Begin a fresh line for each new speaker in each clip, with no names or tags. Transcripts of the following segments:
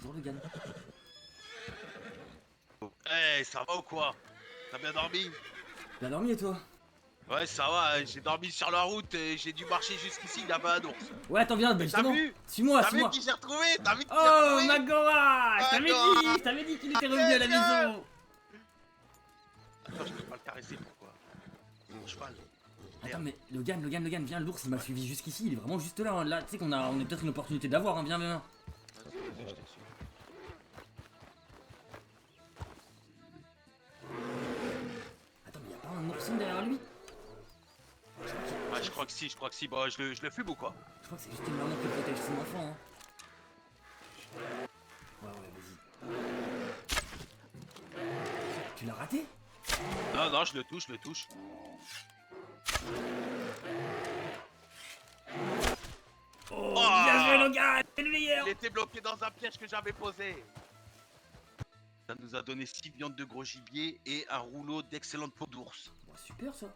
Bonjour Logan.
Hey, ça va ou quoi? T'as bien dormi?
Bien dormi et toi?
Ouais, ça va, j'ai dormi sur la route et j'ai dû marcher jusqu'ici, il y avait un ours.
Ouais, attends, viens, bah
Et t'as
justement.
vu?
Suis-moi,
T'as vu
suis-moi.
qui j'ai retrouvé? T'as vu qui j'ai
Oh,
retrouvé?
Magora!
Magora!
Je t'avais dit qu'il était revenu à
Viens,
la
viens!
maison.
Attends, je peux pas le caresser, pourquoi? C'est mon cheval.
Attends,
Merde.
mais Logan, viens, l'ours il m'a suivi jusqu'ici, il est vraiment juste là. Hein. Là, tu sais qu'on a, on a peut-être une opportunité d'avoir, hein. Viens.
Vas-y, je te suis.
Attends, mais y'a pas un ourson derrière lui?
Ah, je crois que si. Bon, je le fume ou quoi?
Je crois que c'est juste une maman qui protège son enfant, hein. Ouais, vas-y. Tu l'as raté?
Non, non, je le touche.
Oh,
Oh!
bien joué Logan, c'est le meilleur!
Il était bloqué dans un piège que j'avais posé. Ça nous a donné 6 viandes de gros gibier et un rouleau d'excellente peau d'ours.
Ouais, super ça.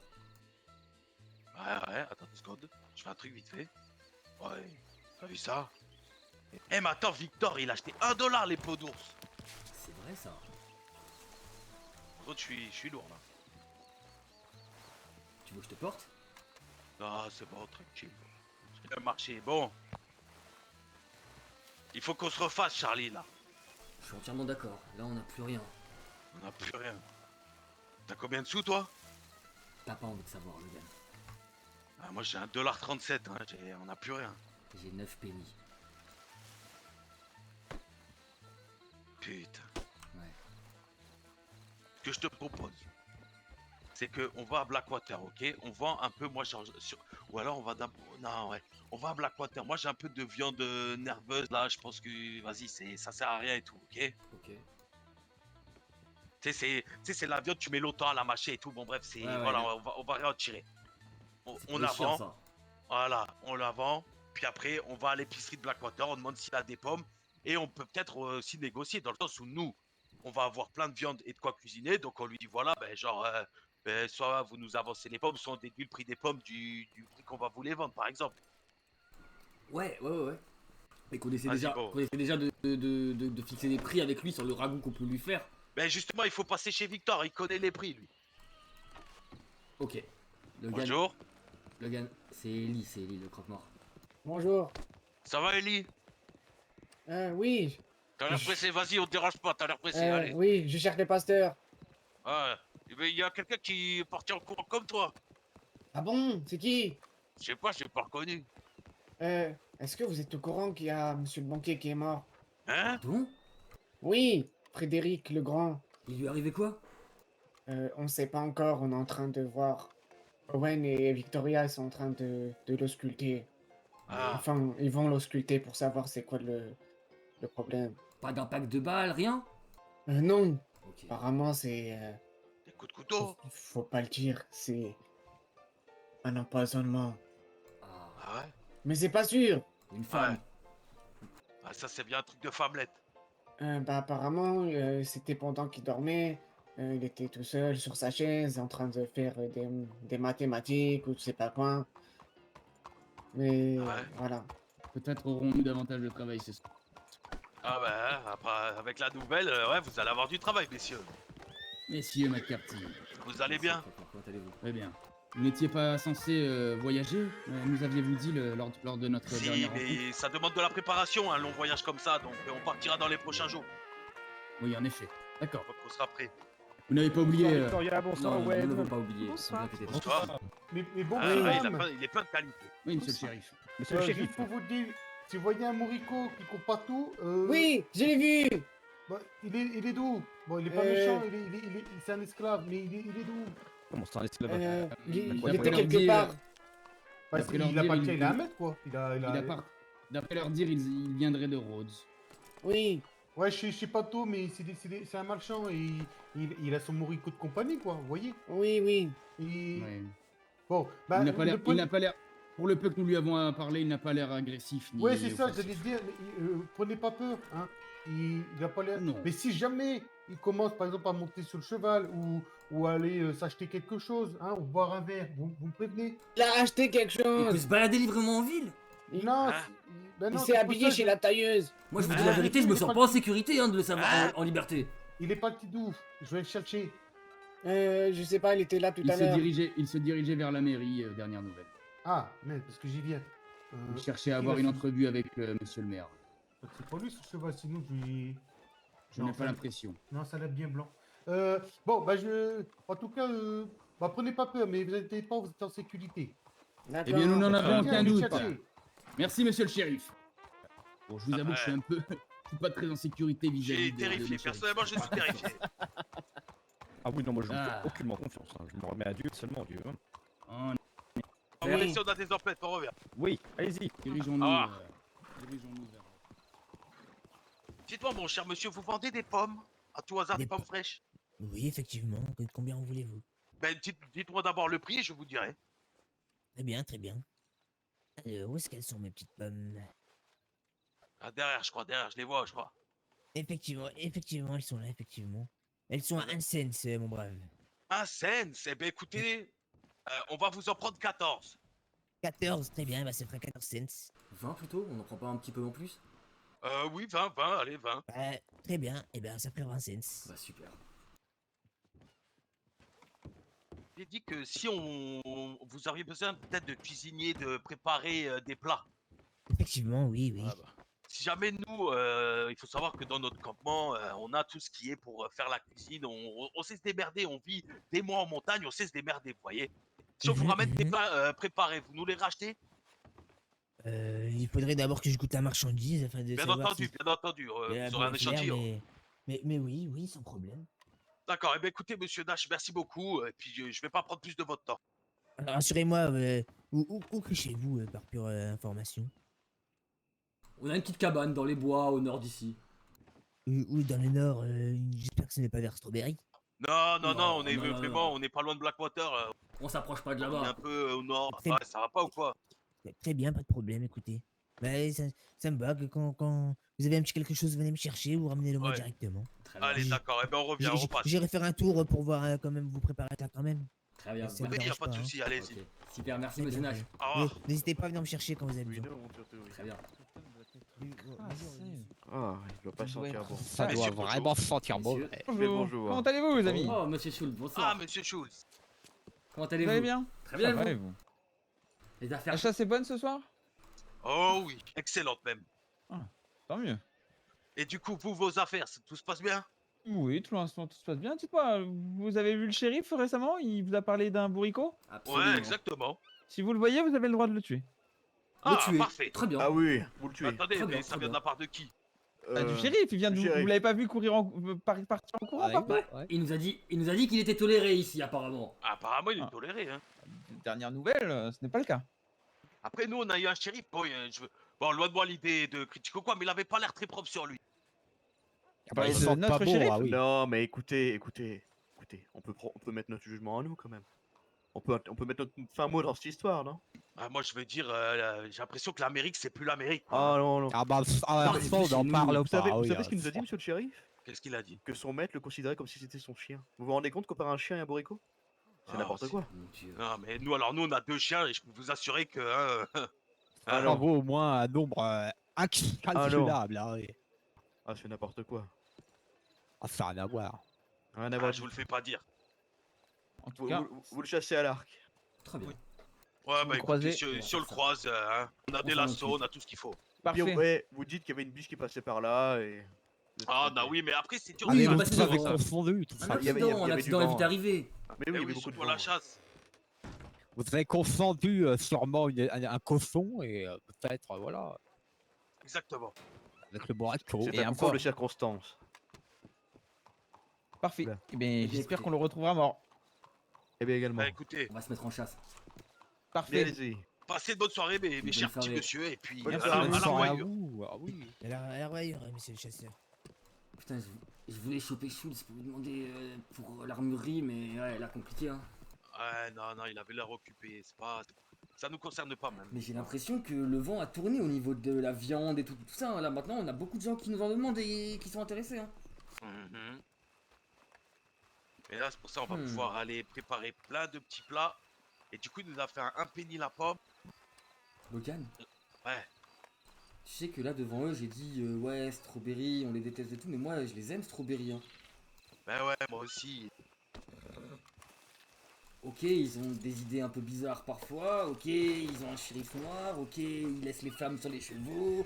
Ouais, attends 2 secondes. Je fais un truc vite fait. Ouais, t'as vu ça? Eh, mais attends, Victor, il a acheté 1 $ les peaux d'ours.
C'est vrai ça.
Gros, je suis lourd là.
Tu veux que je te porte?
Non, c'est bon, tranquille. J'ai bien marché. Bon. Il faut qu'on se refasse, Charlie, là.
Je suis entièrement d'accord. Là, on n'a plus rien.
On n'a plus rien. T'as combien de sous, toi?
T'as pas envie de savoir, Logan.
Ah, moi, j'ai 1,37 $, hein. On n'a plus rien.
J'ai 9 pennies.
Putain.
Ouais.
Ce que je te propose, c'est que on va à Blackwater, ok? On vend un peu, moi, ou alors on va d'abord... Non, ouais. On va à Blackwater. Moi, j'ai un peu de viande nerveuse, là. Je pense que, vas-y, ça sert à rien et tout, ok?
Ok.
Tu sais, c'est la viande, tu mets longtemps à la mâcher et tout. Bon, bref,
Ouais,
voilà,
là,
on va rien en tirer.
c'est pour
On
les
la
chiens,
vend,
ça.
voilà, on la vend. Puis après, on va à l'épicerie de Blackwater, on demande s'il a des pommes. Et on peut peut-être aussi négocier dans le sens où nous, on va avoir plein de viande et de quoi cuisiner. Donc on lui dit, voilà, ben genre, soit vous nous avancez les pommes, soit on déduit le prix des pommes du prix qu'on va vous les vendre, par exemple.
Ouais. Et
Vas-y, bon.
qu'on essaie déjà de fixer des prix avec lui sur le ragoût qu'on peut lui faire.
Ben justement, il faut passer chez Victor, il connaît les prix, lui.
Ok. Logan,
Bonjour.
Logan, c'est Ellie le croque-mort.
Bonjour.
Ça va, Ellie?
Oui.
T'as l'air
Je,
pressé, vas-y, on te dérange pas, t'as l'air pressé, allez.
oui, je cherche le pasteur.
Ouais. Eh ben, il y a quelqu'un qui est parti en courant comme toi.
Ah bon? C'est qui?
Je sais pas, j'ai pas reconnu.
Est-ce que vous êtes au courant qu'il y a Monsieur le banquier qui est mort?
Hein?
Pardon?
Oui, Frédéric le Grand.
Il lui est arrivé quoi?
On ne sait pas encore, on est en train de voir. Owen et Victoria sont en train de l'ausculter.
Mais
Ah,
Enfin, ils vont l'ausculter pour savoir c'est quoi le problème.
pas d'impact de balle, rien?
Non.
Ok.
Apparemment, c'est...
des coups de couteau.
faut pas le dire, c'est un empoisonnement.
Ah,
Ah ouais?
Mais c'est pas sûr.
une
Ouais.
femme.
Ah, ça, c'est bien un truc de femmelette.
Apparemment, c'était pendant qu'il dormait. Il était tout seul sur sa chaise en train de faire des mathématiques ou je sais pas quoi.
Ah
Mais
ouais?
voilà.
Peut-être aurons-nous davantage de travail ce soir.
Ah bah, après, avec la nouvelle, ouais, vous allez avoir du travail, messieurs.
Messieurs McCarthy,
Vous allez
Monsieur le
bien?
croque-mort, comment allez-vous?
très bien. Vous n'étiez pas censé voyager nous aviez-vous dit lors de notre
Si,
dernière rencontre?
mais ça demande de la préparation, un long voyage comme ça, donc on partira dans les prochains jours.
Oui, en effet. D'accord.
Donc on sera prêt.
Vous n'avez pas oublié...
Bonsoir Victoria,
Non,
bonsoir
non, nous n'avons
Owen.
pas oublié.
Bonsoir.
Ne vous inquiétez pas.
Bonsoir.
Mais bon,
Ah,
Oui.
il est plein de qualité.
Oui, monsieur le shérif.
monsieur le shérif, pour vous dire, si vous voyez un Morico qui court partout,
Oui, je l'ai vu.
bah, il est d'où? Bon, il est pas
Euh.
méchant, c'est un esclave, mais il est d'où?
Comment ça, l'esclave?
Il
D'après
était
leur
quelque
dire-
part.
Bah,
D'après leur
il a
dire,
pas de il a un mètre, quoi.
D'après leur dire, il viendrait de Rhodes.
Oui.
Ouais, je sais pas tout, mais c'est un marchand et il a son Morico de compagnie, quoi, vous voyez?
Oui.
Et...
Ouais.
Bon, bah,
Il n'a pas l'air...
le point-
Il n'a pas l'air... Pour le peu que nous lui avons parlé, il n'a pas l'air agressif ni
Ouais, c'est ça,
offensif.
j'allais dire, prenez pas peur, hein. Il a pas l'air.
Non.
Mais si jamais il commence, par exemple, à monter sur le cheval ou aller s'acheter quelque chose, hein, ou boire un verre, vous me prévenez.
Il a acheté quelque
Il peut
chose.
se balader librement en ville?
Il-
Non,
Hein?
Ben
Il
non,
s'est
c'est pour
habillé
ça,
chez la tailleuse.
Moi, je vous dis la vérité, je me sens pas en sécurité de le savoir en liberté.
Il est pas petit ouf. Je vais le chercher.
Je sais pas, il était là tout
Il
à
se
l'heure.
dirigeait vers la mairie, dernière nouvelle.
Ah, merde, parce que j'y viens.
Il cherchait à
qui
avoir
l'a
une
suivi
entrevue avec monsieur le maire.
C'est pas lui ce cheval, sinon je lui.
Je
Non,
n'ai
ça-
pas l'impression.
Non, ça l'a bien blanc. Bon, bah En tout cas, bah prenez pas peur, mais vous inquiétez pas, vous êtes en sécurité.
D'accord.
Eh bien, nous n'en
Je
avons
viens
aucun
le
doute.
chercher.
Merci, monsieur le shérif. Bon, je vous avoue que je suis un peu... Je suis pas très en sécurité vis-à-vis
J'ai
de
terrifié,
mon shérif.
personnellement je suis terrifié.
Ah oui, non, moi je ne
Ah.
fais aucunement confiance. Hein. Je me remets à Dieu, seulement Dieu. Hein.
Oh,
On va laisser, on a des emplettes, on revient.
Oui, allez-y.
dirigeons-nous
Ah.
dirigeons-nous vers...
Dites-moi mon cher monsieur, vous vendez des pommes? À tout hasard, des
Des
pommes
po-
fraîches?
Oui, effectivement. Combien en voulez-vous?
Ben dites-moi d'abord le prix et je vous dirai.
Très bien, très bien. Alors, où est-ce qu'elles sont, mes petites pommes?
Ah, derrière, je crois, derrière, je les vois, je crois.
Effectivement, elles sont là, effectivement. Elles sont à 1 cent, mon brave.
Un cent? Eh ben écoutez, on va vous en prendre 14.
14, très bien, bah ça fera 14 cents.
20 plutôt, on en prend pas un petit peu en plus?
Oui, 20, 20, allez, 20.
Bah, très bien, et ben ça fera 20 cents.
Bah super.
J'ai dit que si vous auriez besoin peut-être de cuisinier, de préparer des plats.
Effectivement, oui, oui.
Ah bah. Si jamais nous, il faut savoir que dans notre campement, on a tout ce qui est pour faire la cuisine. On sait se démerder, on vit des mois en montagne, on sait se démerder, vous voyez. Si on vous
Mhm,
ramène des
mhm.
plats préparés, vous nous les rachetez?
Il faudrait d'abord que je goûte la marchandise afin de
Bien
savoir
entendu,
si
bien entendu.
il y a
Vous aurez un
bon à faire,
échantillon.
mais oui, oui, sans problème.
D'accord, eh bien écoutez, monsieur Nash, merci beaucoup. Et puis je vais pas prendre plus de votre temps.
Alors, rassurez-moi, où chez-vous, par pure information?
On a une petite cabane dans les bois au nord d'ici.
Où dans le nord, j'espère que ce n'est pas vers Strawberry.
Non, non, non,
Non,
on est
non, non,
vraiment,
non.
on n'est pas loin de Blackwater.
On s'approche pas de
On est un
là-bas.
peu au nord.
Très-
Ah, ça va pas ou quoi?
Très bien, pas de problème, écoutez. Bah, ça me va que quand vous avez un petit quelque chose, venez me chercher ou ramenez-le moi
Ouais.
directement.
Très bien.
Allez,
J'ai-
d'accord, eh ben on revient, on repasse.
J'irai faire un tour pour voir quand même vous préparer ça quand même.
Très bien.
C'est
Oui,
me
y a
dérange
pas de
pas, hein.
souci, allez-y.
Ok. Super, merci
Très
monsieur
bien,
Nash.
très
Au
bien.
revoir.
N'hésitez pas à venir me chercher quand vous avez besoin.
Très bien.
Ah, il doit pas sentir bon.
Ça
Ah,
doit
messieurs,
vraiment sentir
Messieurs.
mauvais.
Bonjour.
Comment allez-vous, les amis?
Oh, monsieur Schultz,
Ah,
bonsoir.
monsieur Schulz.
Comment
Vous allez
allez-vous?
bien?
Très bien,
Ça va,
et
et
vous?
vous?
Les
La
affaires.
chasse est bonne ce soir?
Oh oui, excellente même.
Tant mieux.
Et du coup, vous, vos affaires, tout se passe bien?
Oui, tout l'instant tout se passe bien. Dites-moi, vous avez vu le shérif récemment? Il vous a parlé d'un bourricot?
Absolument.
Ouais, exactement.
Si vous le voyez, vous avez le droit de le tuer.
Ah,
tuer.
parfait.
Très bien.
Ah oui, vous le tuez.
Attendez,
Très bien,
mais ça
très
vient de
bien.
la part de qui?
Ah, du shérif, il vient de
du
vous.
shérif.
Vous l'avez pas vu courir partir en courant partout?
Il nous a dit qu'il était toléré ici, apparemment.
Ah, apparemment, il est
Ah.
toléré, hein.
Dernière nouvelle, ce n'est pas le cas.
Après, nous, on a eu un shérif. Bon, bon loin de moi l'idée de critiquer ou quoi, mais il avait pas l'air très propre sur lui.
Ah bah,
ils
de
sentent
notre shérif?
Non, mais écoutez, on peut mettre notre jugement à nous quand même. On peut mettre notre fin mot dans cette histoire, non?
Ah, moi, je veux dire, j'ai l'impression que l'Amérique, c'est plus l'Amérique. quoi.
Ah non, non.
Ah bah,
Ah, mais
on
chez
n'en
nous,
parle
Vous savez,
pas.
vous
oui,
savez ce qu'il nous a dit, monsieur le shérif?
Qu'est-ce qu'il a dit?
Que son maître le considérait comme si c'était son chien. Vous vous rendez compte comparer un chien et un bourricot? C'est
Ah,
n'importe
c'est-
quoi.
Mon Dieu.
Non, mais nous, on a 2 chiens et je peux vous assurer que.
Ah
Ça
non.
vaut au moins un nombre incalculable. Ah, oui.
Ah, c'est n'importe quoi.
Ah, ça n'a rien à voir.
Rien à
Ah,
voir.
je vous le fais pas dire.
En tout
Vous,
cas,
vous le chassez à l'arc.
Très bien.
Ouais,
vous
bah
le
écoutez,
croisez,
si on le croise, hein, on a des
s'en
lassos,
occupe.
on a tout ce qu'il faut.
Puis,
parfait.
ouais, vous dites qu'il y avait une biche qui passait par là et.
Ah, non, oui, mais après, c'est dur
Ah,
de
mais
faire
vous
la
passez
chasse
devant.
avec ça.
confondu tout
Un
il y avait- il y
accident, un
avait du
accident est
vent.
vite arrivé.
Mais oui,
Eh
il y avait
oui,
beaucoup de
surtout à la
vent.
chasse.
Vous avez confondu sûrement un cochon et peut-être, voilà,
Exactement.
avec le bourrico.
C'est
Et
un
un
concours
porc.
de circonstances.
Parfait.
Oula.
Eh bien,
bien,
j'espère
écoutez.
qu'on le retrouvera mort.
Eh bien également.
Bah écoutez,
On va se mettre en chasse.
Bien,
Parfait.
allez-y.
passez une bonne soirée, mes
bonne
chers petits
soirée.
messieurs, et puis
Bonne
à
soirée.
la,
Bonne
à la
soirée à
revoyure.
vous. Ah oui.
Alors, ouais, monsieur le chasseur.
Putain, je voulais choper Schultz pour lui demander pour l'armurerie, mais ouais, là, compliqué, hein.
Ouais, non, non, il avait l'air occupé, c'est pas. Ça nous concerne pas même.
Mais j'ai l'impression que le vent a tourné au niveau de la viande et tout ça. Là, maintenant, on a beaucoup de gens qui nous en demandent et qui sont intéressés, hein.
Mhm. Et là, c'est pour ça on va
Hmm.
pouvoir aller préparer plein de petits plats. Et du coup, il nous a fait un penny la pomme.
Logan,
Ouais.
sais que là, devant eux, j'ai dit ouais, Strawberry, on les déteste et tout, mais moi, je les aime, Strawberry. Hein.
Ben ouais, moi aussi.
Ok, ils ont des idées un peu bizarres parfois, ok, ils ont un shérif noir, ok, ils laissent les femmes sur les chevaux,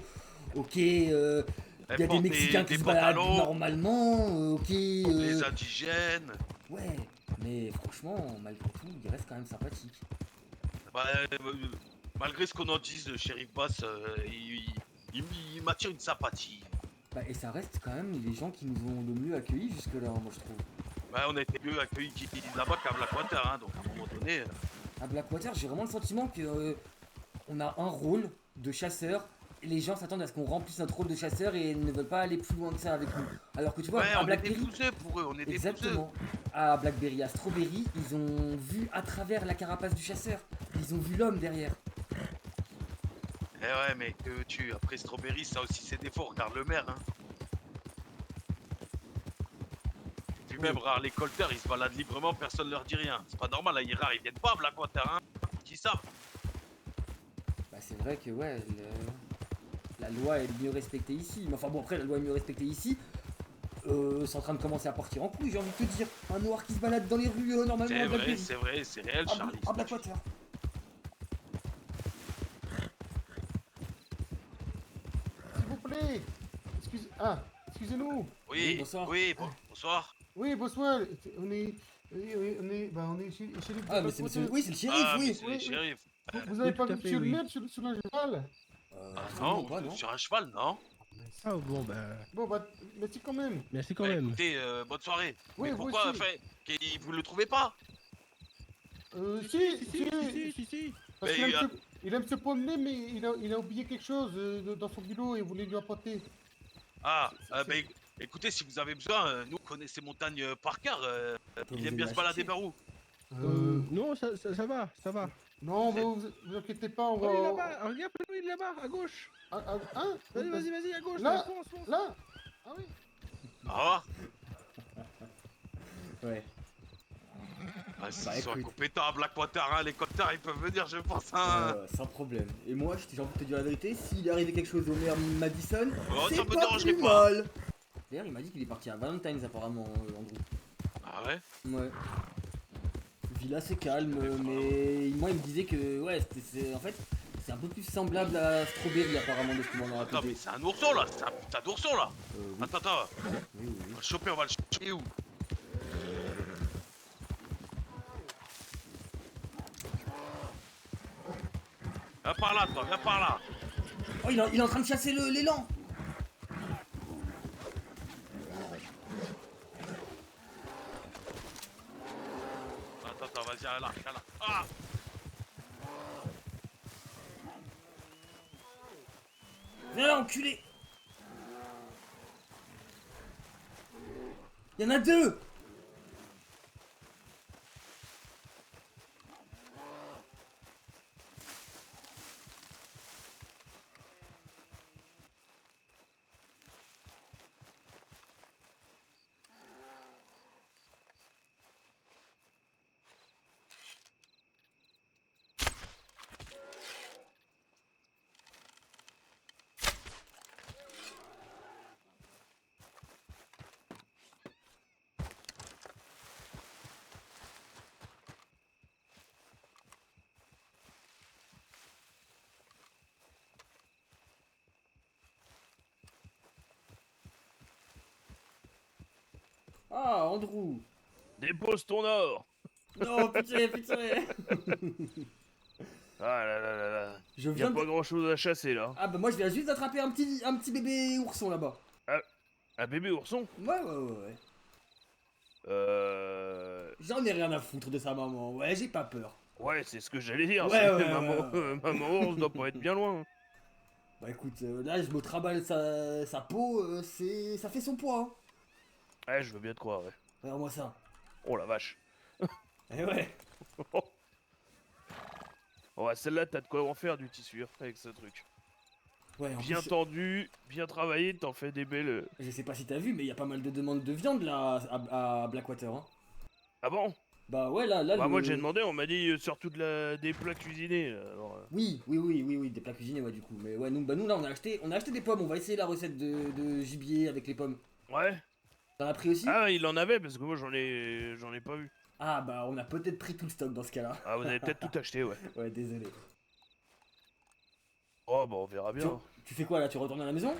ok, il y a des
portent
Mexicains
des
qui se baladent
pantalons.
normalement, ok,
Les indigènes.
ouais, mais franchement, malgré tout, il reste quand même sympathique.
Bah, malgré ce qu'on en dise, le shérif Bass, il m'attire une sympathie.
Bah, et ça reste quand même les gens qui nous ont le mieux accueillis jusque-là, moi je trouve.
Ouais, on a été mieux accueillis là-bas qu'à Blackwater, hein, donc à un moment donné.
À Blackwater, j'ai vraiment le sentiment que on a un rôle de chasseur. Et les gens s'attendent à ce qu'on remplisse notre rôle de chasseur et ne veulent pas aller plus loin que ça avec nous. Alors que tu vois,
Ouais,
à
on est
Blackberry,
défoncés pour eux, on est défoncés.
exactement. À Blackberry, à Strawberry, ils ont vu à travers la carapace du chasseur. Ils ont vu l'homme derrière.
Eh ouais, mais que tu après Strawberry, ça aussi ses défauts, regarde le maire, hein. Puis même rare les colters, ils se baladent librement, personne leur dit rien. C'est pas normal, là, ils rares, ils viennent pas à Blackwater, hein. Qui savent.
Bah c'est vrai que ouais, la loi est mieux respectée ici. Mais enfin bon, après la loi est mieux respectée ici. C'est en train de commencer à partir en couille, j'ai envie de te dire. Un noir qui se balade dans les rues normalement
C'est
à
vrai,
Blackberry.
c'est vrai, c'est réel,
À
Charlie.
à Blackwater.
S'il vous plaît. Excusez-nous.
Oui,
bonsoir.
oui, bonsoir.
Oui, bonsoir. On est chez les
Ah mais c'est monsieur, oui c'est le shérif,
Ah, mais
oui.
c'est les shérifs.
Vous avez
Oui,
pas
tout à
vu
fait,
monsieur le
oui.
maire sur un cheval?
Non,
pas, non.
sur un cheval, non.
Ah bon, bah,
Bon, bah, merci quand même.
merci quand
Bah,
même.
écoutez, bonne soirée.
Oui,
Mais
vous
pourquoi,
aussi.
vous le trouvez pas?
Si. Parce
Mais
qu'il il aime se promener, mais il a oublié quelque chose dans son bulot et voulait lui apporter.
Ah, bah écoutez, si vous avez besoin, nous on connaît ces montagnes par cœur.
On peut
Il
vous
aime bien
aider
se
à
balader
chercher.
par où?
Non, ça va, ça va.
Non, vous inquiétez pas, on va...
Oui, là-bas, regarde lui là-bas, à gauche.
Hein?
Vas-y, à gauche,
Là.
fonce.
Là? Ah oui.
Ah,
Ouais.
s'ils
Bah,
sont
écoute.
compétents à Blackwater, hein, les colters, ils peuvent venir, je pense. Hein.
Sans problème. Et moi, j'ai envie de te dire la vérité, s'il est arrivé quelque chose au maire Madison,
Oh,
c'est
ça me
pas
dérangerait
plus
pas.
mal. D'ailleurs, il m'a dit qu'il est parti à Valentine's apparemment, Andrew.
Ah ouais?
Ouais. Villa c'est calme, mais moi il me disait que ouais, en fait, c'est un peu plus semblable à Strawberry apparemment de ce qu'on m'en a
Non,
raconté.
mais c'est un ourson là, c'est un putain d'ourson là.
Oui,
Attends,
oui, oui.
on va le choper, on va le choper où? Viens par là, toi, viens par là.
Oh, il est en train de chasser l'élan.
Attends, vas-y, là. Ah!
Viens là, enculé. Il y en a deux. Ah, Andrew.
Dépose ton or.
Non, pitié.
Ah là là là là.
Je
Y a
viens
pas
de...
grand chose à chasser là.
Ah bah moi je viens juste d'attraper un petit bébé ourson là-bas.
Un bébé ourson.
Ouais. J'en ai rien à foutre de sa maman, ouais, j'ai pas peur.
Ouais, c'est ce que j'allais dire.
Ouais,
c'est-
ouais,
maman,
ouais.
maman ours doit pas être bien loin.
Bah écoute, là je me traballe sa peau, ça fait son poids. Hein.
Ouais, je veux bien te croire, ouais.
Regarde-moi ça.
Oh la vache.
Eh ouais.
Oh, ouais, celle-là, t'as de quoi en faire du tissu hein, avec ce truc.
Ouais, en
Bien
plus,
tendu, bien travaillé, t'en fais des belles.
je sais pas si t'as vu, mais il y a pas mal de demandes de viande là à Blackwater. Hein.
Ah bon?
Bah ouais, là,
Bah, moi j'ai demandé, on m'a dit surtout des plats cuisinés. Alors,
Oui, des plats cuisinés, ouais, du coup. Mais ouais, nous, là, on a acheté des pommes. On va essayer la recette de gibier avec les pommes.
Ouais.
T'en as pris aussi?
Ah, il en avait parce que moi j'en ai pas vu.
Ah, bah, on a peut-être pris tout le stock dans ce cas-là.
Ah, vous avez peut-être tout acheté, ouais.
Ouais, désolé.
Oh, bah on verra bien.
Tu fais quoi là? Tu retournes à la maison?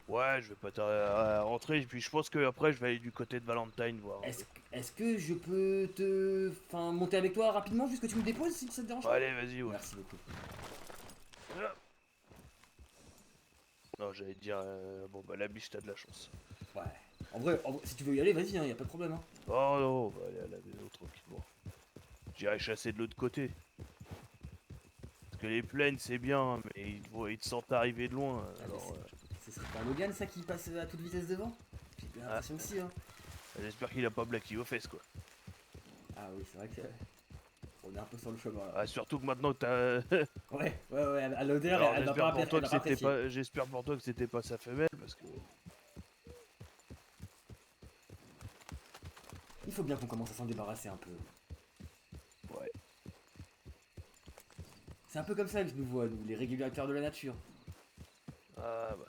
Ouais, je vais pas rentrer, et puis je pense que après je vais aller du côté de Valentine voir.
Est-ce que je peux monter avec toi rapidement, juste que tu me déposes si ça te dérange pas?
Allez, vas-y, ouais.
Merci beaucoup.
Non, j'allais te dire, bon bah la biche, t'as de la chance.
Ouais. En vrai, si tu veux y aller, vas-y, hein, y a pas de problème. Hein.
Oh non, on va aller à la maison tranquillement. J'irai chasser de l'autre côté. Parce que les plaines c'est bien, mais ils te sentent arriver de loin. Alors,
ce serait pas Logan ça qui passe à toute vitesse devant? J'ai bien l'impression que si, hein.
J'espère qu'il a pas Blacky aux fesses, quoi.
Ah oui, c'est vrai que... On est un peu sur le chemin là.
Ah, surtout que maintenant que t'as...
ouais, à l'odeur, elle va pas apprécier.
J'espère pour toi que c'était pas sa femelle, parce que...
Il faut bien qu'on commence à s'en débarrasser un peu.
Ouais.
C'est un peu comme ça que je nous vois, nous, les régulateurs de la nature.
Ah bah...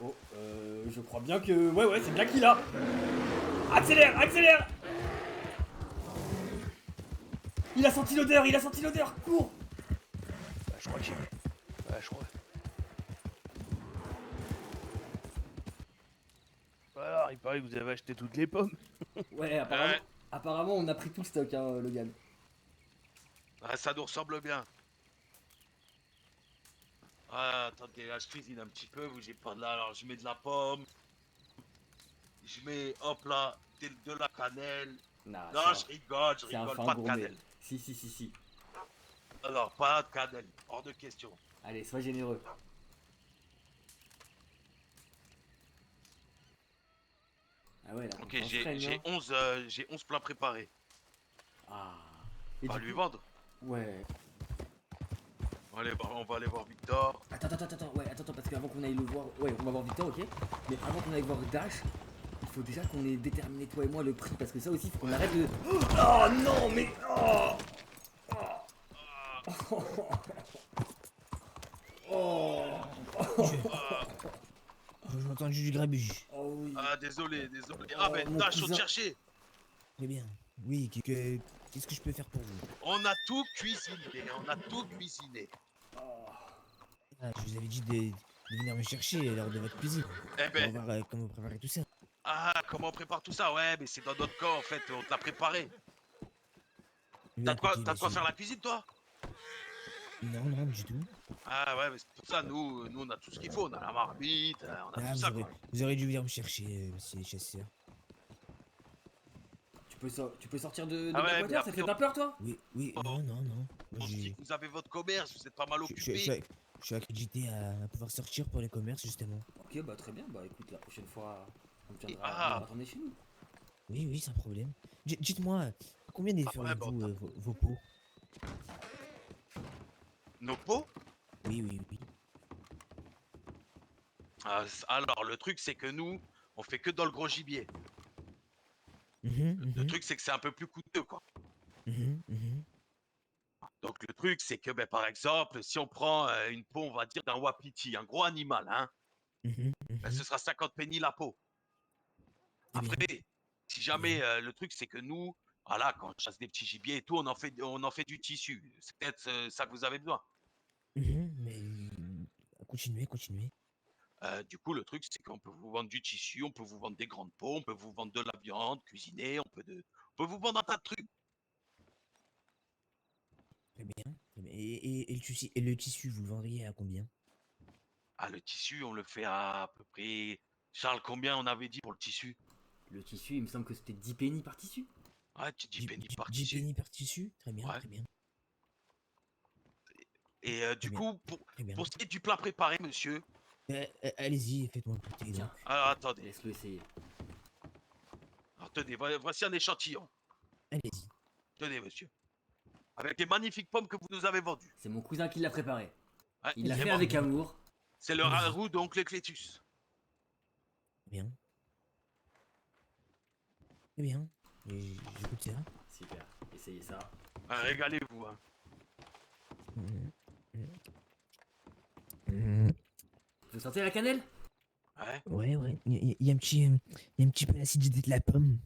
Oh, je crois bien que... Ouais, c'est Blacky là. Accélère. Il a senti l'odeur, cours.
Bah, je crois qu'il... Ouais, je crois. Alors, il paraît que vous avez acheté toutes les pommes.
Ouais, apparemment on a pris tout le stock, hein, Logan.
Ah, ça nous ressemble bien. Ah, attendez, là je cuisine un petit peu, bougez pas de là. Alors je mets de la pomme. Je mets, hop là, de la cannelle. Non, je rigole, pas de cannelle.
Si.
Alors, pas de cannelle, hors de question.
Allez, sois généreux. Ah ouais, là,
ok, j'ai 11 plats préparés.
Ah.
On va lui vendre.
Ouais.
On va aller voir Victor.
Attends, parce qu'avant qu'on aille le voir... Ouais, on va voir Victor, ok. Mais avant qu'on aille voir Dash, il faut déjà qu'on ait déterminé, toi et moi, le prix. Parce que ça aussi, il faut qu'on arrête de... Oh non, mais...
J'ai entendu du grabuge.
Oh oui.
Ah, désolé. Ah, ben, Dash, on te cherchait.
Très bien. Oui, qu'est-ce que je peux faire pour vous?
On a tout cuisiné.
Ah, je vous avais dit de venir me chercher lors de votre cuisine.
Eh ben...
On va voir comment préparer tout ça.
Ah, comment on prépare tout ça? Ouais, mais c'est dans notre corps en fait, on te l'a préparé. T'as de quoi faire la cuisine, toi?
Non, du tout.
Ah ouais, mais c'est pour ça, nous on a tout ce qu'il faut, on a la marmite, on a tout ça quoi.
Vous aurez dû venir me chercher, monsieur les chasseurs.
Tu peux sortir de
Ah ouais,
Blackwater, ça te fait pas peur, toi?
Oui, non. Moi,
On se dit que vous avez votre commerce, vous êtes pas mal occupé.
Je suis accrédité à pouvoir sortir pour les commerces, justement.
Ok, bah très bien, bah écoute, la prochaine fois, on viendra retourner chez nous.
Oui, sans problème. Dites-moi, combien feriez-vous vos pots?
Nos pots?
Oui.
Alors, le truc c'est que nous, on fait que dans le gros gibier. Le truc c'est que c'est un peu plus coûteux quoi. Donc le truc c'est que par exemple si on prend une peau on va dire d'un wapiti, un gros animal hein, ce sera 50 penny la peau. Après si jamais le truc c'est que nous voilà quand on chasse des petits gibiers et tout on en fait du tissu. C'est peut-être ça que vous avez besoin.
Mais continuez.
Du coup le truc c'est qu'on peut vous vendre du tissu, on peut vous vendre des grandes peaux, on peut vous vendre de la viande cuisinée, on peut vous vendre un tas de trucs.
Très bien. Et le tissu, vous le vendriez à combien?
Ah, le tissu, on le fait à peu près... Charles, combien on avait dit pour le tissu?
Le tissu, il me semble que c'était 10 penny par tissu.
Ouais, 10 penny par
10
tissu.
penny par tissu? Très bien.
Et du coup, pour ce qui est du plat préparé, monsieur...
Allez-y, faites-moi goûter.
Tiens.
Alors, attendez.
Laisse-le essayer.
Alors, tenez, voici un échantillon.
Allez-y.
Tenez, monsieur. Avec les magnifiques pommes que vous nous avez vendues.
C'est mon cousin qui l'a préparé.
Ouais,
Il l'a
c'est
fait
bon.
avec amour.
C'est le ragoût d'oncle Clétus.
Bien. Très bien. J'écoute ça.
Super, essayez ça.
Régalez-vous. Hein.
Vous sentez la cannelle?
Ouais.
Ouais. Il y a un petit peu l'acidité de la pomme.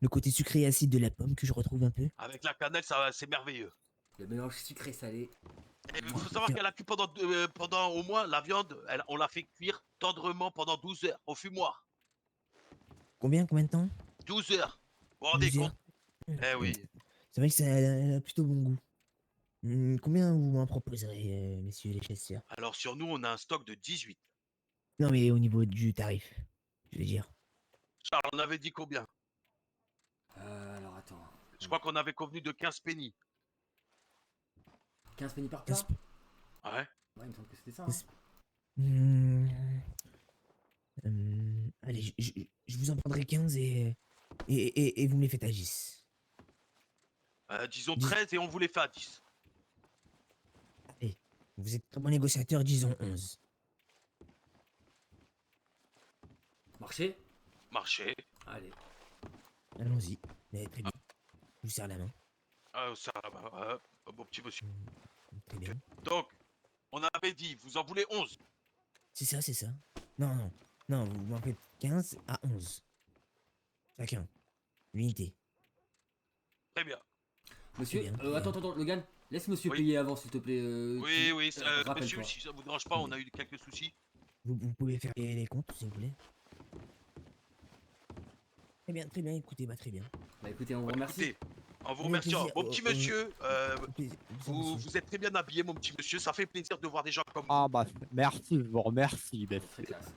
Le côté sucré et acide de la pomme que je retrouve un peu.
Avec la cannelle, ça, c'est merveilleux.
Le mélange sucré-salé.
Il faut savoir qu'elle a cuit pendant au moins la viande, on l'a fait cuire tendrement pendant 12 heures au fumoir.
Combien de temps?
12 heures. Vous vous rendez
12
compte?
heures.
Eh oui.
C'est vrai que ça a plutôt bon goût. Combien vous m'en proposerez, messieurs les chasseurs?
Alors sur nous, on a un stock de 18.
Non, mais au niveau du tarif, je veux dire.
Charles, on avait dit combien?
Alors attends.
Je crois qu'on avait convenu de 15 pennies.
15 pennies par plat?
Ouais.
Ouais, il me semble que c'était ça.
Allez, je vous en prendrai 15 et vous me les faites à 10.
Disons 13 et on vous les fait à 10.
Allez, vous êtes un bon négociateur, disons 11.
Marché?
Marché.
Allez.
Allons-y. Mais très bien. Je vous serre la main.
Ça va, mon petit monsieur.
Très bien.
Donc, on avait dit, vous en voulez 11.
C'est ça. Non, vous m'en faites 15 à 11. Chacun. L'unité.
Très bien.
Monsieur,
Très bien.
attends, Logan, laisse monsieur
Oui.
payer avant, s'il te plaît.
Oui,
rappelle-toi.
monsieur, si ça vous dérange pas, on a eu quelques soucis.
Vous pouvez faire les comptes, s'il vous plaît. Très bien, écoutez, très bien.
Bah écoutez, on vous remercie.
Écoutez, en vous remerciant,
plaisir,
mon petit monsieur, vous,
monsieur.
vous êtes très bien habillé, mon petit monsieur. Ça fait plaisir de voir des gens comme vous.
Ah bah merci, je vous remercie.
Très
Monsieur.
classe.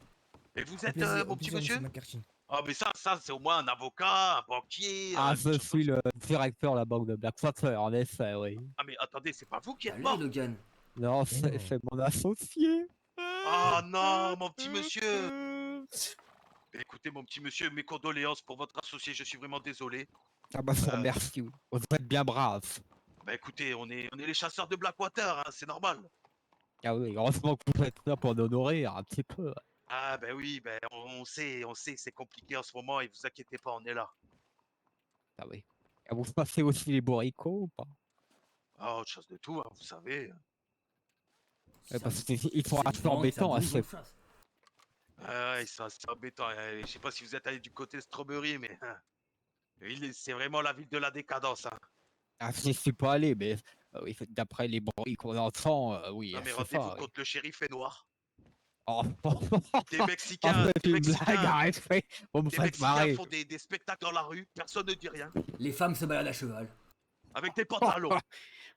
Et vous
Au
êtes,
plaisir,
mon
au
petit
plaisir,
monsieur?
McCarthy.
Ah, mais ça c'est au moins un avocat, un banquier.
Ah,
quelque
je
chose
suis
comme ça.
le directeur de la banque de Blackwater, en effet, oui.
Ah, mais attendez, c'est pas vous qui êtes
Allez,
mort?
Logan.
Non,
non.
c'est mon associé.
Ah non, mon petit monsieur. Écoutez, mon petit monsieur, mes condoléances pour votre associé, je suis vraiment désolé.
Ah bah je vous remercie, oui. Vous êtes bien brave.
Bah écoutez, on est les chasseurs de Blackwater, hein, c'est normal.
Ah oui, heureusement que vous êtes là pour nous honorer un petit peu.
Ah bah oui, bah, on sait que c'est compliqué en ce moment et vous inquiétez pas, on est là.
Ah oui. Et vous passez aussi les bourricots ou pas?
Ah, autre chose de tout, hein, vous savez.
Parce qu'ils sont
C'est
assez
une vente, ça
embêtants.
bouge,
Assez...
on chasse.
Ah ouais, c'est embêtant. Je sais pas si vous êtes allé du côté de Strawberry, mais c'est vraiment la ville de la décadence. Hein.
Ah, je suis pas allé, mais oui, d'après les bruits qu'on entend, oui,
Non mais
c'est
rendez-vous
ça. Oui.
compte, le shérif est noir.
Oh,
Des Mexicains,
c'est une blague, arrêtez. Vous me
des
faites
Mexicains
marrer.
font des spectacles dans la rue, personne ne dit rien.
Les femmes se baladent à cheval.
Avec des pantalons.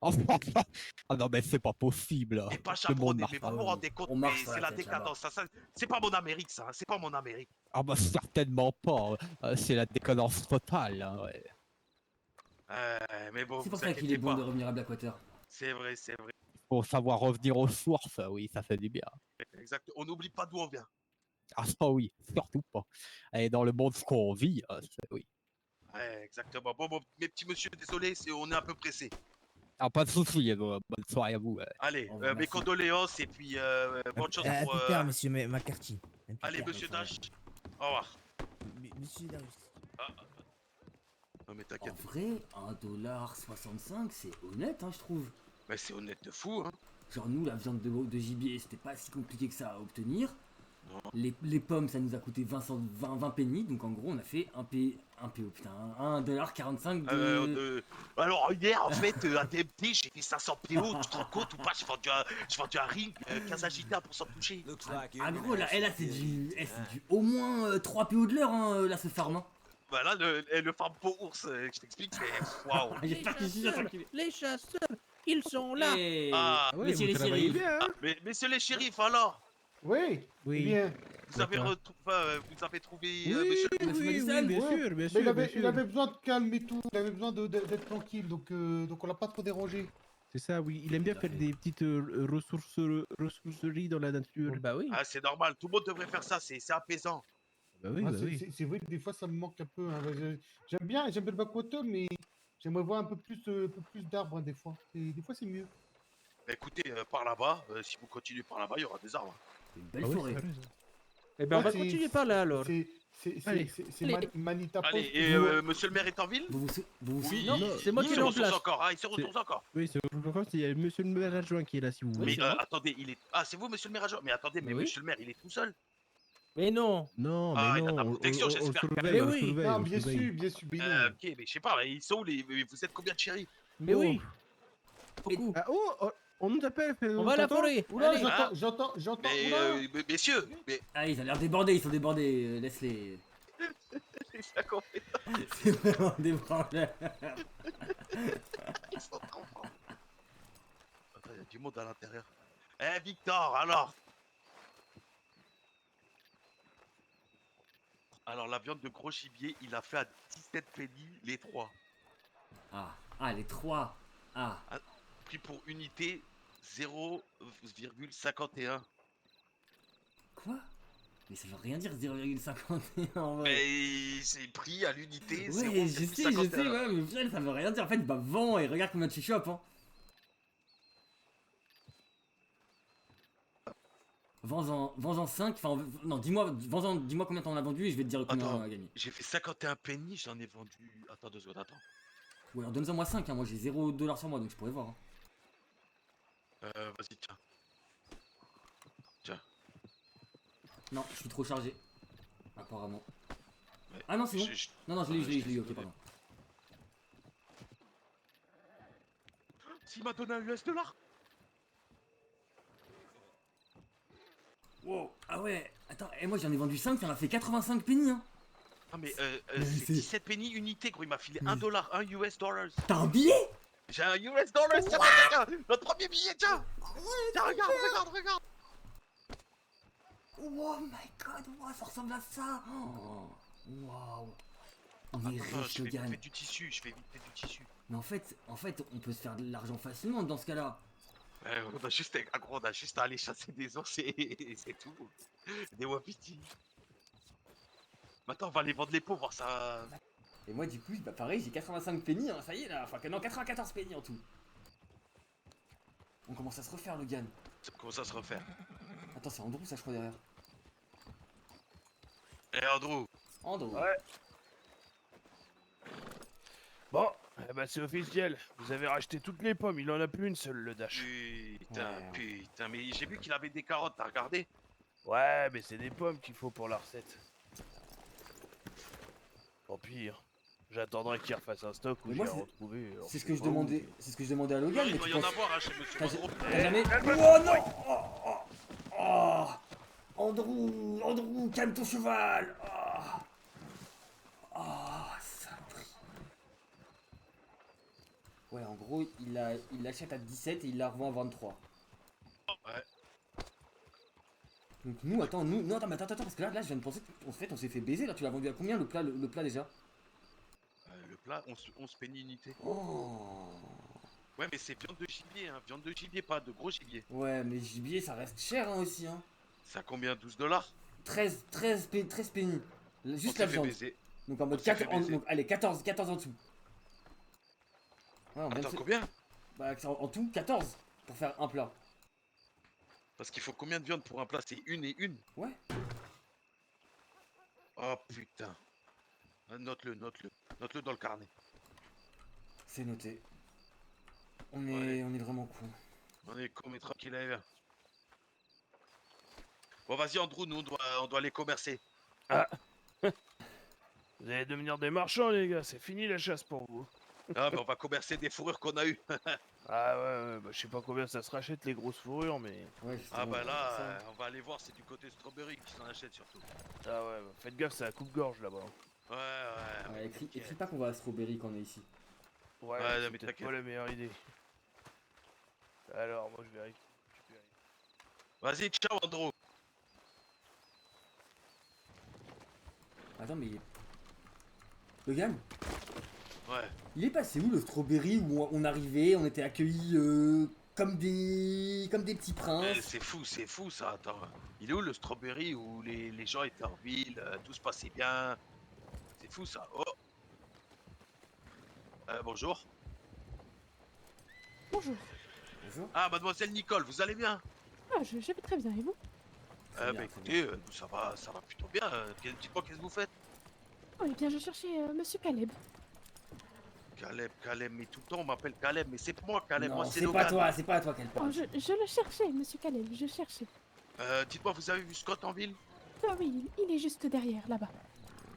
Ah non, mais c'est pas possible.
Et pas
Le monde
chaperonné,
marche
mais
pas.
vous vous rendez compte,
On
mais
marche sur
c'est
la
la
tête,
décadence. Ça, c'est pas mon Amérique, ça. Hein, c'est pas mon Amérique.
Ah bah certainement pas. C'est la décadence totale. Hein, ouais.
Mais bon,
C'est pour
vous
ça qu'il est
inquiétez
bon
pas.
de revenir à Blackwater.
C'est vrai, c'est vrai.
Faut savoir revenir aux sources, oui, ça fait du bien.
Exact. On n'oublie pas d'où on vient.
Ah ça oui, surtout pas. Et dans le monde qu'on vit, oui.
Ouais, exactement. Bon, mes petits monsieur, désolé, on est un peu pressé.
Ah pas de soucis, bonne soirée à vous.
Allez,
On vous
mes
remercie.
condoléances et puis bonne chance
À
pour.
plus tard, monsieur McCarthy. À plus
Allez,
tard.
monsieur Dash. Au revoir.
Monsieur Darius.
Non mais
En
t'inquiète.
vrai, 1,65$, c'est honnête, hein, je trouve.
Mais c'est honnête de fou, hein.
Genre nous, la viande de gibier, c'était pas si compliqué que ça à obtenir.
Non.
Les pommes, ça nous a coûté 20 pennies, donc en gros, on a fait un PO, putain, 1,45$ de...
Alors hier, en fait, à TMT, j'ai fait 500 PO, tu te rends compte ou pas? J'ai vendu un ring, 15 agitas pour s'en toucher.
Ah gros, là, c'est du au moins 3 PO de l'heure, hein, là, ce farm. Hein.
Bah là, le farm pour ours, je t'explique, c'est... Waouh.
J'espère qu'il s'y attend qu'il-
Les chasseurs, ils sont là.
Eh,
Ah,
ouais,
messieurs
vous
les
travaillez
shérifs.
bien, hein.
Mais messieurs les shérifs, alors,
Oui,
Oui.
eh bien.
vous avez,
D'accord.
vous avez trouvé
Oui,
monsieur...
oui,
Monsieur
oui,
Madison.
bien
Ouais.
sûr, bien
Mais
sûr,
il
bien
avait,
sûr.
il avait besoin de calme et tout, il avait besoin d'être tranquille, donc on l'a pas trop dérangé.
C'est ça, oui. Il aime bien
Tout à
faire
fait.
des petites ressourceries dans la nature.
Bah oui.
Ah, c'est normal, tout le monde devrait faire ça, c'est apaisant.
Bah oui,
Moi,
bah oui.
c'est vrai que des fois ça me manque un peu. Hein. J'aime bien le backwater, mais j'aimerais voir un peu plus d'arbres hein, des fois. Et des fois c'est mieux.
Écoutez, par là-bas, si vous continuez par là-bas, il y aura des arbres.
C'est une belle
Ah oui,
forêt.
c'est vrai, ça. Eh ben, on va
Ouais,
continuer par là alors. Allez,
C'est
allez.
Manita Post.
Allez, et monsieur le maire est en ville?
Vous vous
Oui,
Non, c'est moi
il
qui
se
l'ai en
ressource
place.
encore, hein, il se ressource encore.
Oui, c'est encore il y a monsieur le maire adjoint qui est là, si vous voulez.
Mais
c'est moi.
attendez, il est. Ah, c'est vous, monsieur le maire adjoint? Mais attendez, mais
Oui.
monsieur le maire, il est tout seul?
Mais non.
Non,
Ah,
mais
il a
non,
ta protection,
on le
j'espère.
surveille,
Mais
on le
oui.
surveille,
Non,
on le
bien
surveille.
sûr, bien sûr, mais non.
Ok, mais je sais pas, ils sont où les. Vous êtes combien de chéris?
Mais oui.
Mais-
Beaucoup.
Ah, oh, on nous appelle.
On va à la forêt.
Oula,
Allez.
j'entends.
Mais
Oula.
messieurs, mais.
Ah, ils ont l'air débordés, ils sont débordés. Laisse-les.
C'est ça qu'on fait.
C'est vraiment des branleurs.
Ils sont trop forts. Attends, il y a du monde à l'intérieur. Eh, Victor, alors? Alors, la viande de gros gibier, il a fait à 17 pennies les 3.
Ah, les 3. Ah,
Prix pour unité 0,51.
quoi? Mais ça veut rien dire 0,51 en vrai.
Mais c'est prix à l'unité
Ouais, je sais,
0,51.
ouais, mais au final, ça veut rien dire. En fait, bah, vends et regarde combien tu chopes, hein. Vends-en 5, enfin, non, dis-moi combien t'en as vendu et je vais te dire combien
Attends.
on a gagné.
J'ai fait 51 pennies, j'en ai vendu. Attends 2 secondes, attends.
Ou alors donne-en moi 5, hein. Moi j'ai 0$ sur moi donc je pourrais voir, hein.
Vas-y, tiens.
Non, je suis trop chargé. Apparemment.
Ouais.
Ah non, c'est bon. Non, je l'ai eu, ok,
donné.
pardon.
S'il m'a donné un $.
Wow, ah ouais, attends, et moi j'en ai vendu 5, ça m'a fait 85 pennies, hein.
Ah, mais
Mais
c'est
c'est-
17 pennies unité, gros. Il m'a filé
Mais-
$1, un $.
T'as un billet?
J'ai un $, tiens, tiens, notre premier billet, tiens. Tiens, regarde.
Oh my god, wow, ça ressemble à ça. Oh, waouh. On est
Attends,
riche,
je fais
Logan.
vite fait du tissu.
Mais en fait, on peut se faire de l'argent facilement dans ce cas-là.
On a juste à aller chasser des ours et c'est tout. Des wapitis. Maintenant, on va aller vendre les peaux, voir ça.
Et moi, du coup, bah pareil, j'ai 85 pennies, hein, ça y est là. Enfin, non, 94 pennies en tout. On commence à se refaire, Logan.
Comment ça se refaire?
Attends, c'est Andrew, ça, je crois, derrière.
Eh, Andrew.
Andrew.
Ouais. Bon, eh ben c'est officiel. Vous avez racheté toutes les pommes, il en a plus une seule, le Dash.
Putain, mais j'ai vu qu'il avait des carottes, t'as regardé?
Ouais, mais c'est des pommes qu'il faut pour la recette. Au pire, j'attendrai qu'il refasse un stock ou
Mais
j'ai
moi,
à retrouver. alors
C'est
je
ce que
sais
je
pas où,
demandais.
mais-
C'est ce que je demandais à Logan,
Il
mais
doit
tu
y en
penses.
avoir, hein, chez monsieur
T'as
Andrew.
t'as jamais. Oh non! Oh! Andrew, calme ton cheval! Saloperie. Ouais, en gros, il l'achète à 17 et il la revend à 23.
Ouais.
Donc nous, attends, non, attends, mais attends, parce que là, je viens de penser qu'en fait, on s'est fait baiser, là, tu l'as vendu à combien le plat déjà?
Le plat, 11 pennies unité.
Oh!
Ouais, mais c'est viande de gibier, pas de gros gibier.
Ouais, mais gibier, ça reste cher, hein, aussi, hein.
C'est à combien? 12$?
13 pennies. Juste
On
la
s'est fait
viande.
baiser.
Donc en mode
On s'est
4,
fait baiser.
donc allez, 14 en dessous. Ouais, on vient de
Attends,
se-
combien?
Bah, en tout, 14 pour faire un plat.
Parce qu'il faut combien de viande pour un plat? C'est une et une?
Ouais.
Oh putain. Note-le dans le carnet.
C'est noté. On
Ouais.
est vraiment con.
On est con, mais tranquille, allez, viens. Bon, vas-y, Andrew, nous, on doit aller commercer.
Vous allez devenir des marchands, les gars, c'est fini la chasse pour vous.
Ah, mais on va commercer des fourrures qu'on a eues.
Ah ouais, bah, je sais pas combien ça se rachète les grosses fourrures, mais.
Ouais,
Ah bah là,
ça.
on va aller voir, c'est du côté strawberry qui s'en achète surtout.
Ah ouais, bah, faites gaffe, c'est à coupe-gorge là-bas.
Ouais.
Ouais, écris pas qu'on va à Strawberry quand on est ici.
Ouais,
Ouais, non,
c'est
mais
peut-être
t'inquiète.
pas la meilleure idée. Alors, moi je vais récupérer.
Vas-y, ciao, Andrew.
Attends, mais. Logan,
Ouais.
il est passé où le Strawberry où on arrivait, on était accueillis comme des petits
Eh,
princes?
c'est fou ça, attends. Il est où le strawberry où les gens étaient en ville, tout se passait bien? C'est fou ça. Oh. Bonjour.
Bonjour.
Bonjour.
Ah, mademoiselle Nicole, vous allez bien?
Ah, je vais très bien, et vous?
Très bien, très
écoutez, nous, ça va plutôt bien. Dites-moi, qu'est-ce que vous faites?
Oh, eh bien, je cherchais Monsieur Caleb.
Caleb, mais tout le temps on m'appelle Caleb, mais c'est pas moi Caleb, moi
Non,
c'est
c'est pas
Logan.
toi, c'est pas à toi qu'elle
Oh,
parle.
je le cherchais, Monsieur Caleb, je cherchais.
Dites-moi, vous avez vu Scott en ville?
Ah oui, il est juste derrière, là-bas.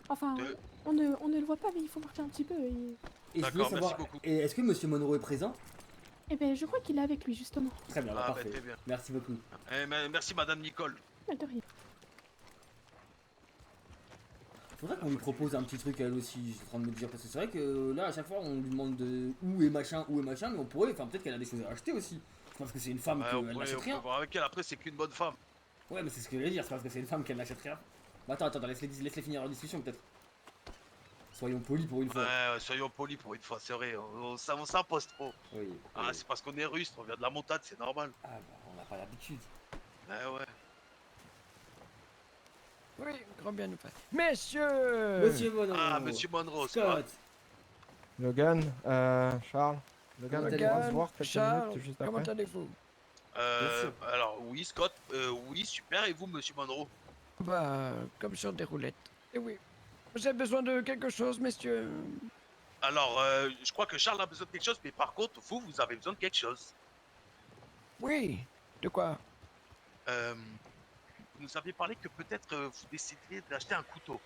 Enfin,
De-
on ne le voit pas, mais il faut marcher un petit peu.
Et je voulais
D'accord, merci
savoir,
beaucoup.
et est-ce que Monsieur Monroe est présent?
Eh ben, je crois qu'il est avec lui, justement.
Très bien, bah,
Ah, bah,
parfait.
très bien.
Merci beaucoup.
Merci Madame Nicole.
Mais de rien.
Faudrait qu'on lui propose un petit truc à elle aussi, je suis en train de me dire, parce que c'est vrai que là à chaque fois on lui demande de où est machin, mais on pourrait, enfin peut-être qu'elle a des choses à acheter aussi. C'est parce que c'est une femme
Ouais,
qu'elle
on pourrait
n'achète rien.
voir avec elle, après c'est qu'une bonne femme.
Ouais, mais c'est ce que je voulais dire, c'est parce que c'est une femme qu'elle n'achète rien. Bah attends, laisse-les finir leur discussion peut-être. Soyons polis pour une fois.
Ouais, soyons polis pour une fois, c'est vrai, on s'impose trop.
Oui.
Ah,
oui.
c'est parce qu'on est rustre, on vient de la montagne, c'est normal.
Ah bah on n'a pas l'habitude.
Ouais.
Oui, grand bien nous fasse. Messieurs
Monsieur Monroe.
Ah, Monsieur Monroe,
Scott.
Logan, Charles.
Logan,
on
Logan,
va se voir quelques
Charles,
minutes juste
comment
après.
allez-vous?
Alors oui, Scott, oui, super, et vous, Monsieur Monroe?
Bah, comme sur des roulettes. Et oui. Vous avez besoin de quelque chose, messieurs?
Alors, je crois que Charles a besoin de quelque chose, mais par contre, vous avez besoin de quelque chose.
Oui. De quoi?
Vous nous aviez parlé que peut-être vous décidiez d'acheter un couteau.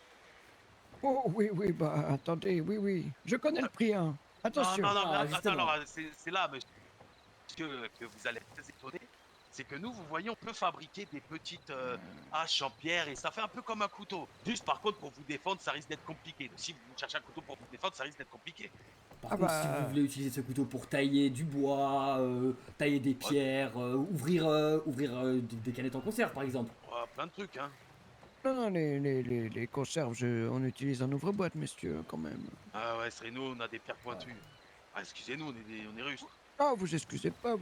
Oh oui, bah attendez, oui. Je connais le prix, hein. Attention.
Non,
Ah,
mais
justement.
alors, c'est là, monsieur, que vous allez être très étonné. C'est que nous, vous voyez, on peut fabriquer des petites haches en pierre et ça fait un peu comme un couteau. Juste par contre, pour vous défendre, ça risque d'être compliqué. Si vous cherchez un couteau pour vous défendre, ça risque d'être compliqué.
Par contre, si vous voulez utiliser ce couteau pour tailler du bois, tailler des pierres, ouvrir des canettes en conserve par exemple.
Ouais, plein de trucs, hein.
Non, les conserves, on utilise un ouvre-boîte, messieurs, quand même.
Ah ouais, c'est nous, on a des pierres pointues. Ah, excusez-nous, on est russes.
Oh, vous excusez pas.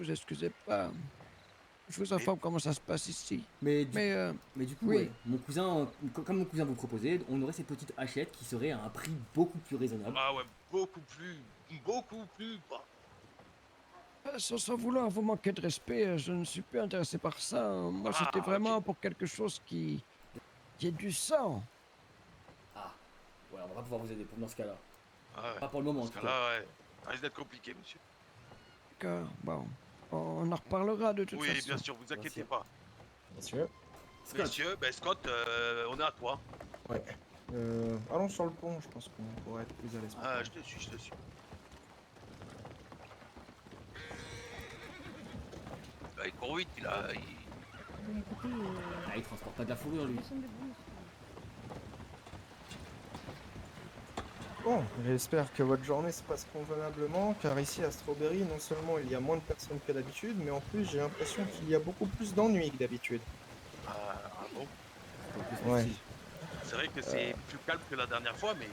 Je vous informe comment ça se passe ici.
Mais du coup,
oui.
ouais, mon cousin, comme mon cousin vous proposait, on aurait ces petites hachettes qui seraient à un prix beaucoup plus raisonnable.
Ah ouais, beaucoup plus bas.
Sans vouloir vous manquer de respect, je ne suis plus intéressé par ça. Moi, c'était vraiment pour quelque chose qui ait du sang.
Ah, ouais, on va pouvoir vous aider dans ce cas-là.
Ah ouais.
Pas pour le moment en
Parce
tout
que
cas.
là, ouais, ça risque d'être compliqué, monsieur.
D'accord, bon. On en reparlera de toute façon.
Oui, bien sûr, vous inquiétez pas.
Messieurs.
Scott.
Messieurs, ben Scott, on est à toi.
Ouais. Allons sur le pont, je pense qu'on pourrait être plus à l'aise.
Ah, je te suis. Bah, il court vite,
Écoutez,
Ah, il transporte pas de la fourrure lui.
personne de bon.
Bon, j'espère que votre journée se passe convenablement, car ici à Strawberry, non seulement il y a moins de personnes que d'habitude, mais en plus j'ai l'impression qu'il y a beaucoup plus d'ennuis que d'habitude.
Ah bon?
Ouais.
C'est vrai que c'est plus calme que la dernière fois, mais...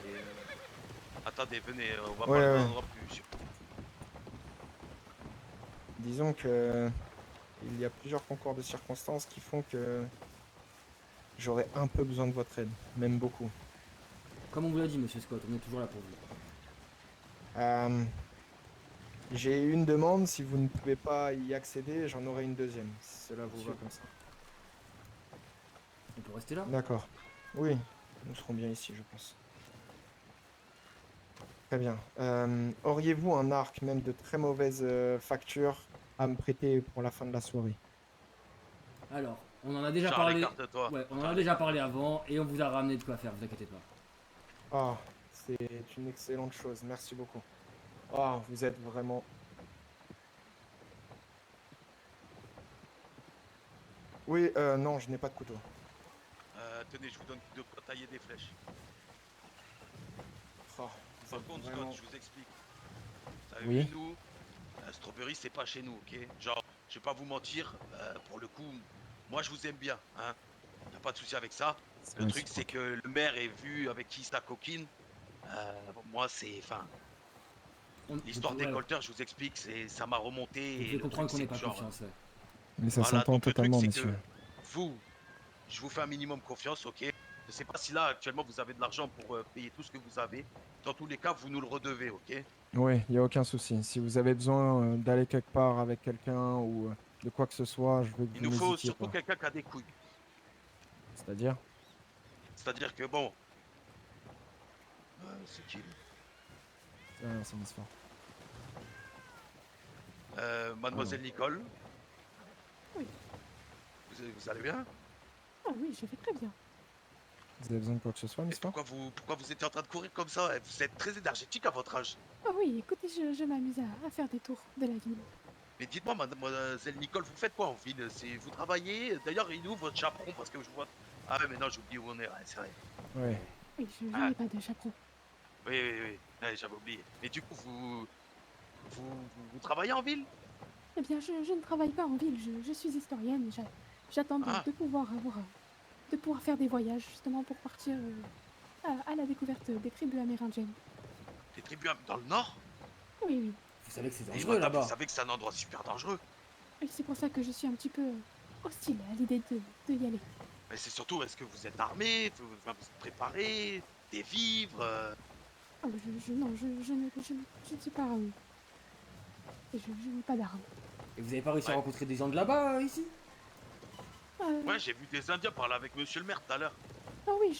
Attendez, venez, on va
Ouais,
parler
ouais.
d'un endroit plus sûr.
Disons que il y a plusieurs concours de circonstances qui font que j'aurais un peu besoin de votre aide, même beaucoup.
Comme on vous l'a dit, monsieur Scott, on est toujours là pour vous.
J'ai une demande, si vous ne pouvez pas y accéder, j'en aurai une deuxième, si cela vous va comme ça.
On peut rester là?
D'accord. Oui, nous serons bien ici, je pense. Très bien. Auriez-vous un arc, même de très mauvaise facture, à me prêter pour la fin de la soirée?
Alors, on en a déjà
Charles,
parlé.
écarte-toi.
Ouais, on en a déjà parlé avant et on vous a ramené de quoi faire, vous inquiétez pas.
Ah, c'est une excellente chose, merci beaucoup. Ah, vous êtes vraiment... Oui, non, je n'ai pas de couteau.
Tenez, je vous donne de quoi tailler des flèches.
Oh, vous
Par
êtes
contre,
vraiment-
Scott, je vous explique. Vous savez,
Oui.
nous, Strawberry, c'est pas chez nous, ok? Genre, je vais pas vous mentir, pour le coup, moi je vous aime bien, hein? Y'a pas de souci avec ça. Le
Ouais,
truc,
c'est
c'est que le maire est vu avec qui ça coquine. Moi, c'est. Enfin, l'histoire des
ouais.
colteurs, je vous explique, ça m'a remonté.
Vous
et
devez
le
comprendre qu'on
truc,
n'est
c'est
pas
que genre,
confiance, ouais.
Mais ça
voilà,
s'entend
donc le truc,
totalement,
c'est
monsieur.
que vous, je vous fais un minimum confiance, ok? Je sais pas si là, actuellement, vous avez de l'argent pour payer tout ce que vous avez. Dans tous les cas, vous nous le redevez, ok?
Oui, il n'y a aucun souci. Si vous avez besoin d'aller quelque part avec quelqu'un ou de quoi que ce soit, je veux que
Il
vous
nous faut
n'hésitiez
surtout
pas.
quelqu'un qui a des couilles.
C'est-à-dire?
C'est-à-dire que bon. C'est qui lui?
Ah non, c'est une histoire.
Mademoiselle Nicole,
Oui.
vous allez bien?
Ah oui, je vais très bien.
Vous avez besoin de quoi que ce soit,
Et
Miss Ford?
pourquoi vous étiez en train de courir comme ça? Vous êtes très énergétique à votre âge.
Ah oui, écoutez, je m'amuse à faire des tours de la ville.
Mais dites-moi, mademoiselle Nicole, vous faites quoi en ville? Vous travaillez? D'ailleurs, il est où votre chaperon? Parce que je vois... Ah ouais, mais non, j'oublie où on est, ouais, c'est vrai.
Ouais.
Oui, je
Ah.
n'ai pas de chaperon.
Oui, ouais, j'avais oublié. Mais du coup, vous travaillez en ville?
Eh bien, je ne travaille pas en ville, je suis historienne et j'attends
Ah.
de pouvoir faire des voyages justement pour partir à la découverte des tribus amérindiennes.
Les tribus dans le nord?
Oui, oui.
Vous savez que c'est
Et
dangereux
madame,
là-bas.
vous savez que c'est un endroit super dangereux.
Et c'est pour ça que je suis un petit peu hostile à l'idée de y aller.
Mais c'est surtout, est-ce que vous êtes armé? Vous êtes préparé? Des vivres?
Oh, non, je ne suis pas armée. Et je n'ai pas d'armes.
Et vous avez pas réussi à rencontrer des gens de là-bas ici?
Ouais, j'ai vu des Indiens parler avec monsieur le maire tout à l'heure.
Ah oui,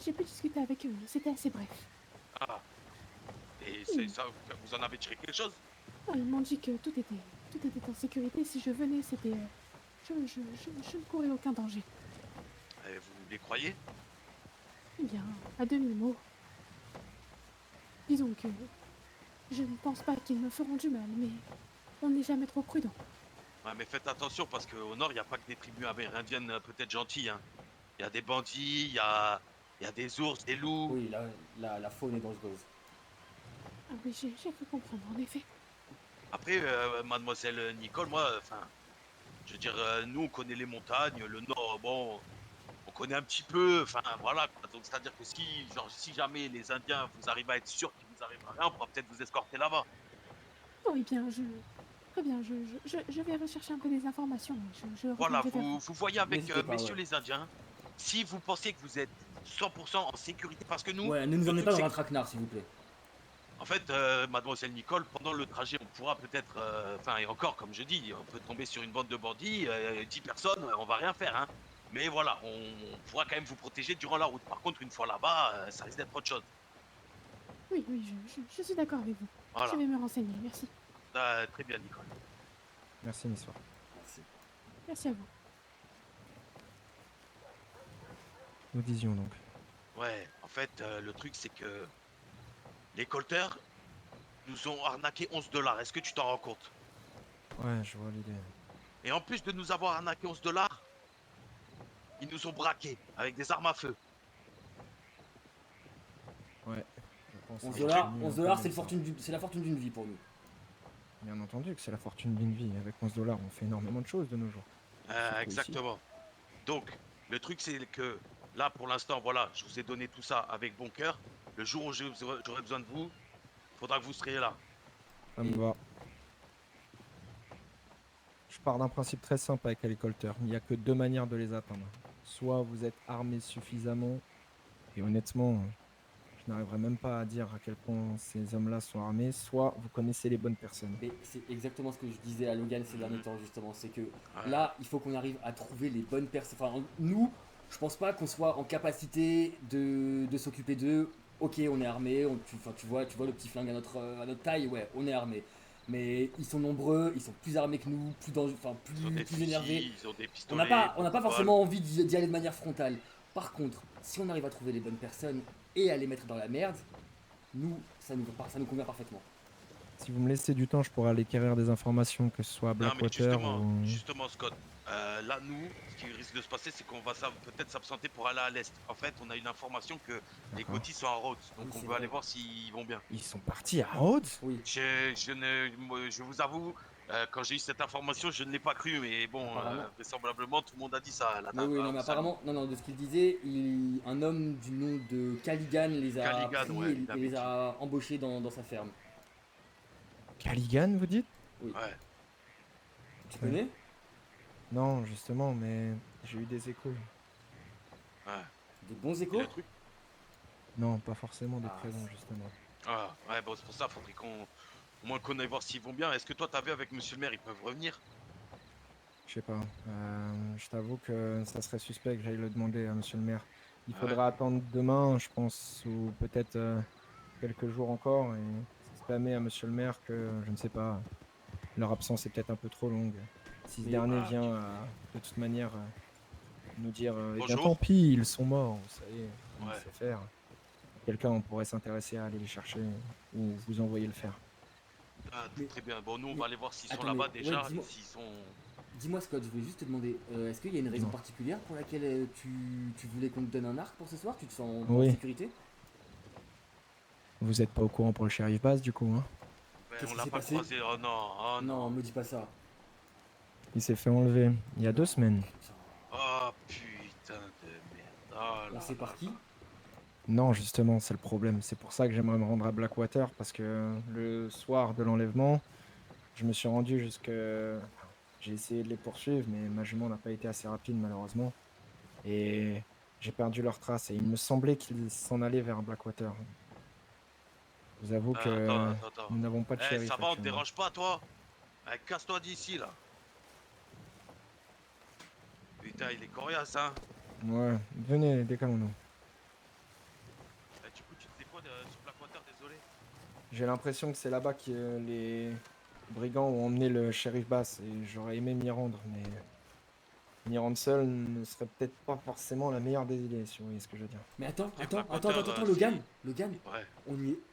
j'ai pu discuter avec eux, mais c'était assez bref.
Ah. Et c'est ça, vous en avez tiré quelque chose?
Ah, ils m'ont dit que tout était en sécurité. Si je venais, c'était... je ne courais aucun danger.
Et vous les croyez?
Eh bien, à demi-mot. Disons que je ne pense pas qu'ils me feront du mal, mais on n'est jamais trop prudent.
Ouais, mais faites attention parce qu'au nord, il n'y a pas que des tribus amérindiennes peut-être gentilles. Hein. Il y a des bandits, il y a des ours, des loups.
Oui, la faune est dangereuse.
Ah oui, j'ai pu comprendre, en effet.
Après, mademoiselle Nicole, moi, enfin, je veux dire, nous, on connaît les montagnes, le nord, bon, on connaît un petit peu, enfin, voilà, quoi. Donc, c'est-à-dire que si jamais les Indiens, vous arrivez à être sûr qu'il vous arrivera rien, on pourra peut-être vous escorter là-bas.
Oh, eh bien, très bien, je vais rechercher un peu des informations. Je
Voilà,
reviendrai vers vous.
vous voyez avec
N'hésitez pas,
messieurs
ouais.
les Indiens, si vous pensez que vous êtes 100% en sécurité, parce que nous...
Ouais, ne nous
le
emmenez
truc,
pas
c'est
dans un traquenard, s'il vous plaît.
En fait, mademoiselle Nicole, pendant le trajet, on pourra peut-être, enfin, et encore, comme je dis, on peut tomber sur une bande de bandits, 10 personnes, on va rien faire, hein. Mais voilà, on pourra quand même vous protéger durant la route. Par contre, une fois là-bas, ça risque d'être autre chose.
Oui, je suis d'accord avec vous.
Voilà.
Je vais me renseigner, merci.
Très bien, Nicole.
Merci, Miss Ford.
Merci.
Merci à vous.
Nous disions donc.
Ouais, en fait, le truc, c'est que les colteurs nous ont arnaqué 11 $. Est-ce que tu t'en rends compte?
Ouais, je vois l'idée.
Et en plus de nous avoir arnaqué 11 $, ils nous ont braqués avec des armes à feu.
Ouais. Je pense
11
que
dollars,
c'est mieux
11
un
dollars,
peu
c'est
comme ça.
la fortune d'une vie pour nous.
Bien entendu que c'est la fortune d'une vie. Avec 11 $, on fait énormément de choses de nos jours. Surtout
Exactement. Donc, le truc, c'est que là, pour l'instant, voilà, je vous ai donné tout ça avec bon cœur. Le jour où j'aurai besoin de vous, faudra que vous seriez là.
Ça me va. Je pars d'un principe très simple avec les colteurs. Il n'y a que deux manières de les atteindre. Soit vous êtes armés suffisamment, et honnêtement, je n'arriverai même pas à dire à quel point ces hommes-là sont armés, soit vous connaissez les bonnes personnes.
Mais c'est exactement ce que je disais à Logan ces derniers temps, justement. C'est que là, il faut qu'on arrive à trouver les bonnes personnes. Enfin, nous, je pense pas qu'on soit en capacité de s'occuper d'eux. Ok, on est armé, tu vois le petit flingue à notre taille, ouais, on est armé. Mais ils sont nombreux, ils sont plus armés que nous,
Ils ont des
plus énervés.
fusils, ils ont des
On
pistolets.
n'a pas forcément envie d'y aller de manière frontale. Par contre, si on arrive à trouver les bonnes personnes et à les mettre dans la merde, nous, ça nous convient parfaitement.
Si vous me laissez du temps, je pourrais aller quérir des informations, que ce soit à
Non, mais
Blackwater ou...
justement, Scott, là, nous, ce qui risque de se passer, c'est qu'on va peut-être s'absenter pour aller à l'est. En fait, on a une information que les
D'accord.
Cotis sont en route, donc
Oui,
on
c'est
veut aller
vrai.
voir s'ils vont bien.
Ils sont partis à Rhodes?
Oui.
Je vous avoue, quand j'ai eu cette information, je ne l'ai pas cru, mais bon,
Apparemment.
vraisemblablement, tout le monde a dit ça.
Mais oui, non, mais apparemment, non, de ce qu'il disait, un homme du nom de Caligan les a
Caligan,
pris
ouais,
et
il avait
les
dit.
a embauchés dans sa ferme.
Caligan, vous dites?
Oui.
Ouais.
Tu connais?
Non, justement, mais j'ai eu des échos.
Ouais.
Des bons
Et
échos?
le truc?
Non, pas forcément des
Ah,
très bons, justement.
Ah, ouais, bon, c'est pour ça, faudrait au moins qu'on aille voir s'ils vont bien. Est-ce que toi, t'as vu avec monsieur le maire, ils peuvent revenir?
Je sais pas. Je t'avoue que ça serait suspect que j'aille le demander à monsieur le maire. Il
Ouais.
faudra attendre demain, je pense, ou peut-être quelques jours encore, et spammer à monsieur le maire que, je ne sais pas, leur absence est peut-être un peu trop longue. Si ce
Mais
dernier
Ah,
vient
ok.
de toute manière nous dire eh bien tant
Bonjour.
pis, ils sont morts, vous savez, il
Ouais.
sait faire. Quelqu'un, on pourrait s'intéresser à aller les chercher ou vous envoyer le faire.
Ah,
Mais,
très bien. Bon, nous, on
mais
va aller voir s'ils sont
attends, mais
là-bas
ouais,
déjà et s'ils sont.
dis-moi Scott, je voulais juste te demander, est-ce qu'il y a une raison
Dis-moi.
particulière pour laquelle tu voulais qu'on te donne un arc pour ce soir? Tu te sens pas en
Oui,
sécurité?
vous êtes pas au courant pour le shérif Bass du coup, hein?
Ben,
Qu'est-ce
on
qui
l'a
s'est
pas
passé?
croisé. Oh non, oh
Non,
non.
me dis pas ça.
Il s'est fait enlever il y a 2
Non,
semaines.
putain.
Oh putain de merde. Oh
On
là
sait
là
par qui?
là.
Non, justement, c'est le problème. C'est pour ça que j'aimerais me rendre à Blackwater, parce que le soir de l'enlèvement, je me suis rendu jusque... enfin, j'ai essayé de les poursuivre, mais ma jument n'a pas été assez rapide, malheureusement. Et j'ai perdu leurs traces, et il me semblait qu'ils s'en allaient vers Blackwater. Je vous avoue
Attends,
que
attends, attends.
nous n'avons pas de
Eh, ça
shérif
va, on te
actuellement.
dérange pas, toi? Eh, casse-toi d'ici, là. Putain, il est coriace, hein.
Ouais, venez, décalons-nous.
Eh, du coup, tu te dis quoi sur Blackwater, désolé?
J'ai l'impression que c'est là-bas que les brigands ont emmené le shérif Bass, et j'aurais aimé m'y rendre, mais m'y rendre seul ne serait peut-être pas forcément la meilleure des idées, si vous voyez ce que je veux dire.
Mais attends,
Et
attends, attends,
Blackwater,
attends, attends,
si.
Logan,
Ouais.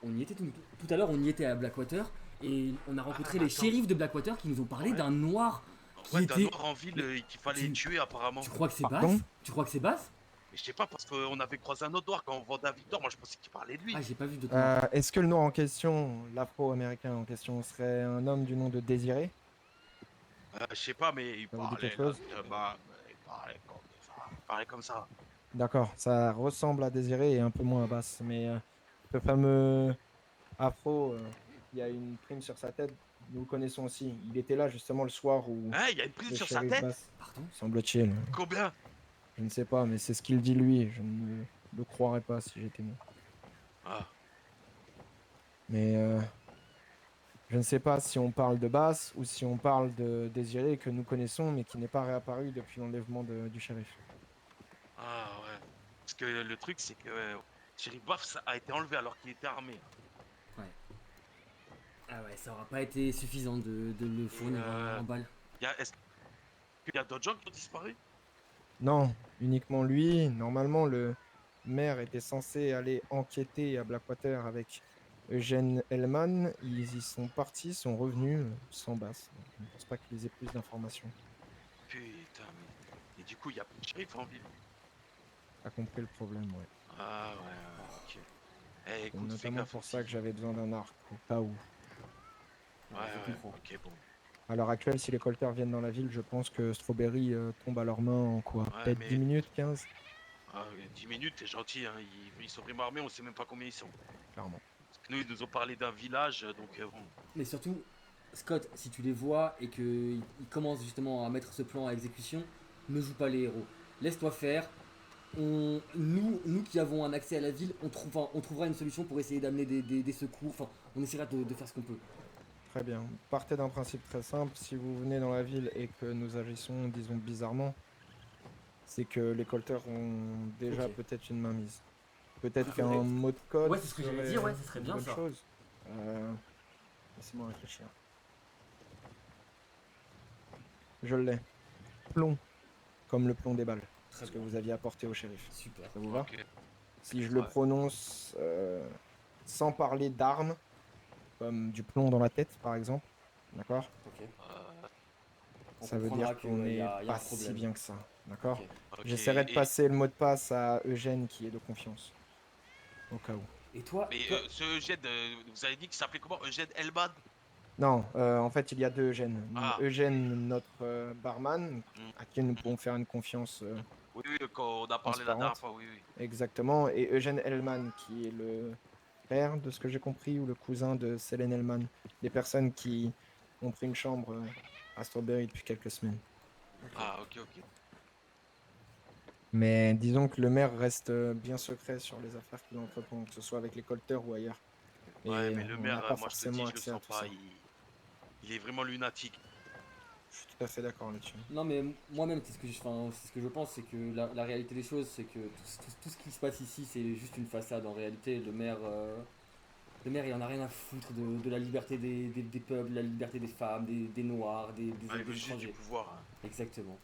on y était tout à l'heure, on y était à Blackwater et on a rencontré
Ah,
les
attends.
shérifs de Blackwater qui nous ont parlé
Ouais.
d'un noir qui
Ouais, d'un
était.
noir en ville
Mais
qu'il fallait tuer, apparemment.
tu crois que c'est
Pardon?
Bass? Tu crois que c'est Bass?
Mais je sais pas, parce qu'on avait croisé un autre noir quand on vendait à Victor. Moi, je pensais qu'il parlait de lui.
Ah, j'ai pas vu d'autres noirs.
Est-ce que le noir en question, l'afro-américain en question, serait un homme du nom de Désiré?
Je sais pas, mais il
Ça vous dit
parlait
quelque
là.
chose?
Il parlait comme ça. Il parlait comme ça.
D'accord, ça ressemble à Désiré et un peu moins à Bass, mais ce fameux afro qui a une prime sur sa tête, nous le connaissons aussi. Il était là justement le soir où
Hein, il y a une prise
le
sur sa
shérif
tête?
Bass,
Pardon?
semble-t-il.
Combien?
Je ne sais pas, mais c'est ce qu'il dit lui. Je ne le croirais pas si j'étais lui.
Ah.
Mais je ne sais pas si on parle de Bass ou si on parle de Désiré que nous connaissons, mais qui n'est pas réapparu depuis l'enlèvement du shérif.
Ah, ouais. Parce que le truc, c'est que Sheriff Baff a été enlevé alors qu'il était armé.
Ouais. Ah ouais, ça aura pas été suffisant de le fournir en balles.
Est-ce qu'il y a d'autres gens qui ont disparu?
Non, uniquement lui. Normalement, le maire était censé aller enquêter à Blackwater avec Eugène Hellman. Ils y sont partis, sont revenus sans Bass. Donc, je ne pense pas qu'ils aient plus d'informations.
Putain, mais... Et du coup, il y a plus de shérif en ville.
T'as compris le problème, ouais.
Ah, ouais, ok. Eh,
C'est
écoute, fais
notamment
gaffe
pour
aussi.
ça que j'avais besoin d'un arc, au cas où.
Ouais,
Je
ouais,
comprends.
ok, bon.
À l'heure actuelle, si les colteurs viennent dans la ville, je pense que Strawberry tombe à leurs mains en quoi?
Ouais,
Peut-être
mais
10 minutes, 15?
ah, 10 minutes, t'es gentil, hein. Ils sont vraiment armés, on sait même pas combien ils sont.
Clairement.
Parce que nous, ils nous ont parlé d'un village, donc bon.
Mais surtout, Scott, si tu les vois et qu'ils commencent justement à mettre ce plan à exécution, ne joue pas les héros. Laisse-toi faire. Nous qui avons un accès à la ville, on trouvera une solution pour essayer d'amener des secours. Enfin, on essaiera de faire ce qu'on peut.
Très bien. Partez d'un principe très simple. Si vous venez dans la ville et que nous agissons, disons, bizarrement, c'est que les colteurs ont déjà
Ok.
peut-être une mainmise. Peut-être
Il faudrait-
qu'un mot de code
Ouais, c'est ce que j'allais dire, ouais, ce serait
une
bien
bonne
ça.
chose. Laissez-moi réfléchir. Je l'ai. Plomb. Comme le plomb des balles.
Très
Ce que
bien.
vous aviez apporté au shérif.
Super.
Ça vous va?
Ok.
Si je le
Ouais.
prononce sans parler d'armes, comme du plomb dans la tête par exemple, d'accord?
Ok. On
Ça veut
comprendra
dire
qu'il
qu'on
y
n'est
a un
pas si
problème.
bien que ça, d'accord?
Ok.
Ok,
J'essaierai de
et-
passer le mot de passe à Eugène qui est de confiance, au cas où.
Et toi,
Mais
toi-
ce Eugène, vous avez dit qu'il s'appelait comment? Eugène Elman?
Non, en fait il y a deux Eugènes.
Ah.
Eugène, notre barman,
Mm.
à qui nous pouvons faire une confiance
Oui, oui, quand on a parlé la dernière
transparente,
fois, oui, oui.
exactement, et Eugène Hellman qui est le père, de ce que j'ai compris, ou le cousin de Selene Hellman, des personnes qui ont pris une chambre à Strawberry depuis quelques semaines.
Ah, ok, ok.
Mais disons que le maire reste bien secret sur les affaires qu'il entreprend, que ce soit avec les colteurs ou ailleurs. Et
Ouais, mais le
on n'a
maire,
pas
moi je te
forcément
dis, je le
accès à
sens
tout
pas.
ça.
Il est vraiment lunatique.
Je suis tout à fait d'accord là-dessus.
Non, mais moi-même, c'est ce que je pense, c'est que la réalité des choses, c'est que tout ce qui se passe ici, c'est juste une façade. En réalité, le maire, il en a rien à foutre de la liberté des peuples, la liberté des femmes, des noirs, des
Ah, il veut juste du
étrangers.
pouvoir. Hein.
Exactement.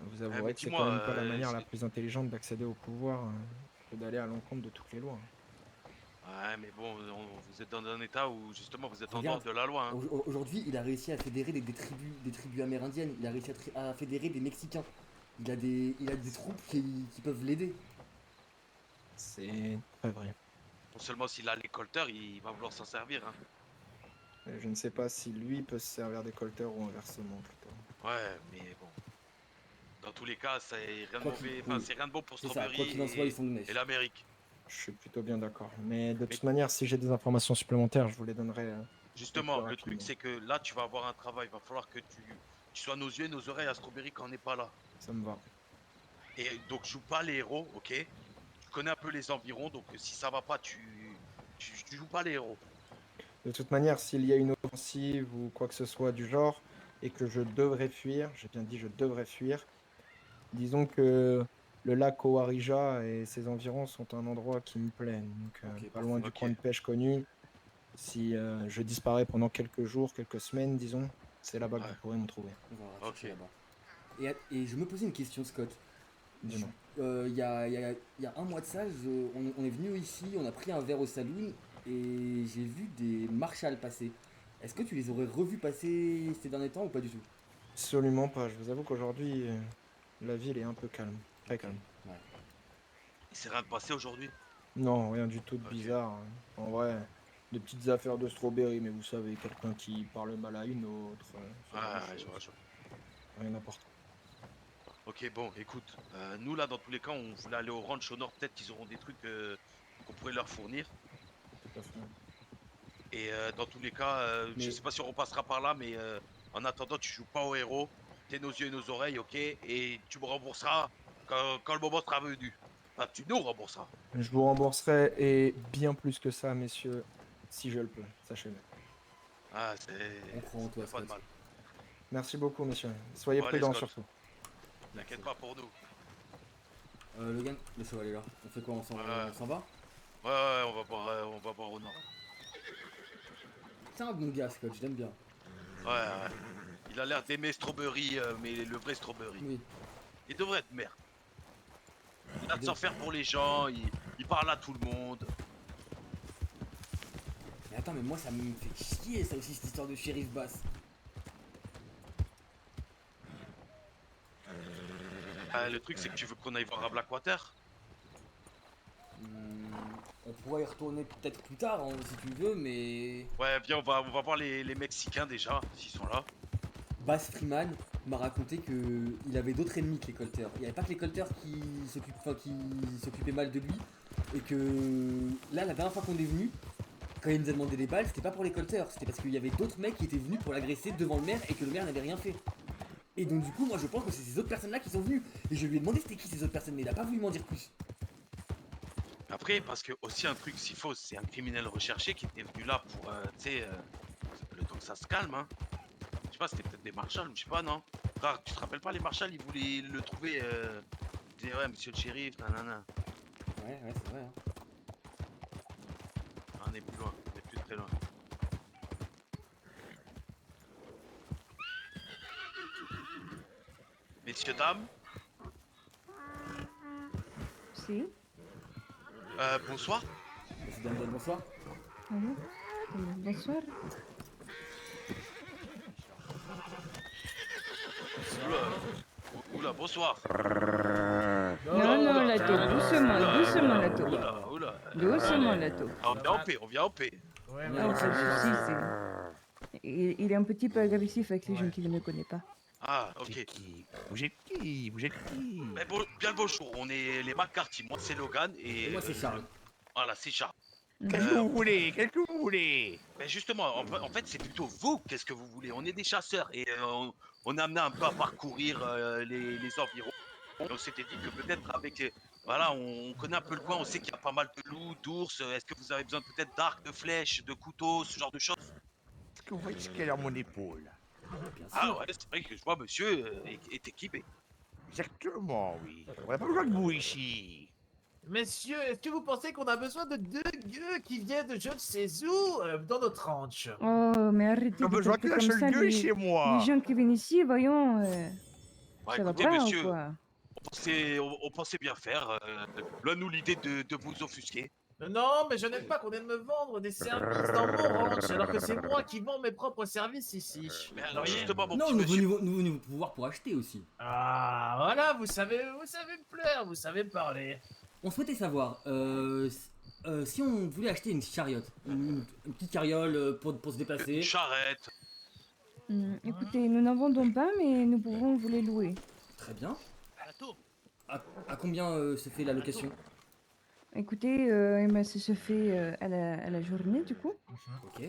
Vous
mais
avouerez que c'est
dis-moi,
quand même pas la manière la
c'est-
plus intelligente d'accéder au pouvoir que d'aller à l'encontre de toutes les lois.
Ouais, mais bon, vous êtes dans un état où justement vous êtes en
Regarde,
dehors de la loi. Hein.
Aujourd'hui, il a réussi à fédérer des tribus amérindiennes, il a réussi à fédérer des Mexicains. Il a des troupes qui peuvent l'aider.
C'est très vrai.
Non seulement s'il a les colteurs, il va vouloir s'en servir. Hein.
Je ne sais pas si lui peut se servir des colteurs ou inversement plutôt.
Ouais, mais bon. Dans tous les cas, c'est rien de
Quoi
mauvais.
qu'il-
Enfin,
oui.
c'est rien de bon pour
C'est ça, quoi
Strawberry
qu'il en soit, ils font le mèche.
et l'Amérique.
Je suis plutôt bien d'accord. Mais de toute manière, si j'ai des informations supplémentaires, je vous les donnerai.
Justement, le truc
rapidement.
c'est que là, tu vas avoir un travail. Il va falloir que tu sois nos yeux et nos oreilles à Strawberry quand on n'est pas là.
Ça me va.
Et donc, joue pas les héros, ok? Tu connais un peu les environs, donc si ça va pas, tu joues pas les héros.
De toute manière, s'il y a une offensive ou quoi que ce soit du genre, et que je devrais fuir, j'ai bien dit je devrais fuir, disons que le lac Owarija et ses environs sont un endroit qui me plaît. Donc,
Ok,
pas loin du
ok.
coin de pêche connu. Si je disparais pendant quelques jours, quelques semaines, disons, c'est là-bas que
Ouais.
vous pourrez me trouver.
On va
Ok.
chercher là-bas. Et je me posais une question, Scott.
Dis-moi.
Il y a un mois de ça, on est venu ici, on a pris un verre au saloon et j'ai vu des marshals passer. Est-ce que tu les aurais revus passer ces derniers temps ou pas du tout?
Absolument pas. Je vous avoue qu'aujourd'hui, la ville est un peu calme. Très calme.
Il s'est rien de passé aujourd'hui.
Non, rien du tout de
Ok.
bizarre. En vrai, des petites affaires de Strawberry, mais vous savez, quelqu'un qui parle mal à une autre. ce genre de
Ah,
choses.
je vois.
Rien d'important.
Ok, bon, écoute, nous là, dans tous les cas, on voulait aller au ranch au nord. Peut-être qu'ils auront des trucs qu'on pourrait leur fournir.
Tout à fait.
Et dans tous les cas, je
Mais-
sais pas si on repassera par là, mais en attendant, tu joues pas au héros. T'es nos yeux et nos oreilles, ok? Et tu me rembourseras quand le moment sera venu. Enfin, tu nous rembourseras.
Je vous rembourserai et bien plus que ça, messieurs, si je le peux, sachez-le.
Ah, c'est.
On croit en toi,
y a pas de
Scott.
mal.
Merci beaucoup, messieurs. Soyez
Bon, allez,
prudents
Scott.
surtout.
T'inquiète pas pour nous.
Logan, le cheval est là. On fait quoi? On s'en va?
Ouais, on va boire au nord.
C'est un bon gars, Scott, je l'aime bien.
Ouais. Il a l'air d'aimer Strawberry, mais le vrai Strawberry.
Oui.
Il devrait être maire. Il a de s'en faire pour les gens, il parle à tout le monde.
Mais attends, mais moi ça me fait chier ça aussi, cette histoire de shérif basse.
Le truc, c'est que tu veux qu'on aille voir à Blackwater?
On pourrait y retourner peut-être plus tard, hein, si tu veux, mais...
Ouais, viens, on va voir les Mexicains déjà, s'ils sont là.
Bass Freeman m'a raconté qu'il avait d'autres ennemis que les colteurs. Il n'y avait pas que les colteurs qui s'occupaient mal de lui. Et que là, la dernière fois qu'on est venu, quand il nous a demandé des balles, c'était pas pour les colteurs. C'était parce qu'il y avait d'autres mecs qui étaient venus pour l'agresser devant le maire et que le maire n'avait rien fait. Et donc du coup, moi je pense que c'est ces autres personnes-là qui sont venues. Et je lui ai demandé c'était qui ces autres personnes, mais il a pas voulu m'en dire plus.
Après, parce que aussi un truc, s'il faut, c'est un criminel recherché qui était venu là pour, tu sais, le temps que ça se calme, hein. Je sais pas, c'était peut-être des marshals, je sais pas, non? Frère, tu te rappelles pas, les marshals, ils voulaient le trouver, ils disaient, ouais, monsieur le shérif, nanana.
Ouais, c'est vrai. Hein.
On est plus loin, on est plus très loin. Messieurs, dames,
Si.
Bonsoir.
Monsieur Daniel, bonsoir.
Allô. Bonsoir.
Oula, bonsoir.
Non, la taupe, doucement la taupe.
Oula.
Doucement la taupe.
Ah, on vient en paix.
Non, pas de soucis, c'est... Il est un petit peu agressif avec les gens qu'il ne connaît pas.
Ah, ok.
Vous êtes qui?
Mais bon, bien le bonjour, on est les McCarthy. Moi, c'est Logan et
moi, c'est Charles.
Voilà, c'est Charles.
Qu'est-ce que vous voulez? Qu'est-ce que vous voulez?
Mais justement, en fait, c'est plutôt vous. Qu'est-ce que vous voulez? On est des chasseurs et on est amené un peu à parcourir les environs. Et on s'était dit que peut-être avec... voilà, on connaît un peu le coin, on sait qu'il y a pas mal de loups, d'ours. Est-ce que vous avez besoin peut-être d'arcs, de flèches, de couteaux, ce genre de choses?
Est-ce que vous voyez ce qu'il y a à mon épaule?
Ah ouais, c'est vrai que je vois monsieur est équipé.
Exactement, oui. On n'a pas besoin de vous ici.
Messieurs, est-ce que vous pensez qu'on a besoin de deux gueux qui viennent de je ne sais où dans notre ranch?
Oh, mais arrêtez
On
de
a besoin
traiter
que la
comme
seule
ça
gueule
les,
chez moi.
les gens qui viennent ici, voyons.
Bah,
Ça va
écoutez,
pas ou
monsieur,
quoi?
on pensait bien faire. Là, nous, l'idée de vous offusquer.
Non, mais je n'aime pas qu'on vienne me vendre des services dans mon ranch, alors que c'est moi qui vends mes propres services ici.
Mais alors, justement, mon
Non,
petit
nous
monsieur.
venons pouvoir pour acheter aussi.
Ah, voilà, vous savez me plaire, vous savez me parler.
On souhaitait savoir si on voulait acheter une chariote, une petite carriole pour se déplacer.
Une charrette.
Écoutez, nous n'en vendons pas, mais nous pouvons vous les louer.
Très bien. À combien se fait la location?
Écoutez, eh ben, ça se fait à la journée du coup.
Ok.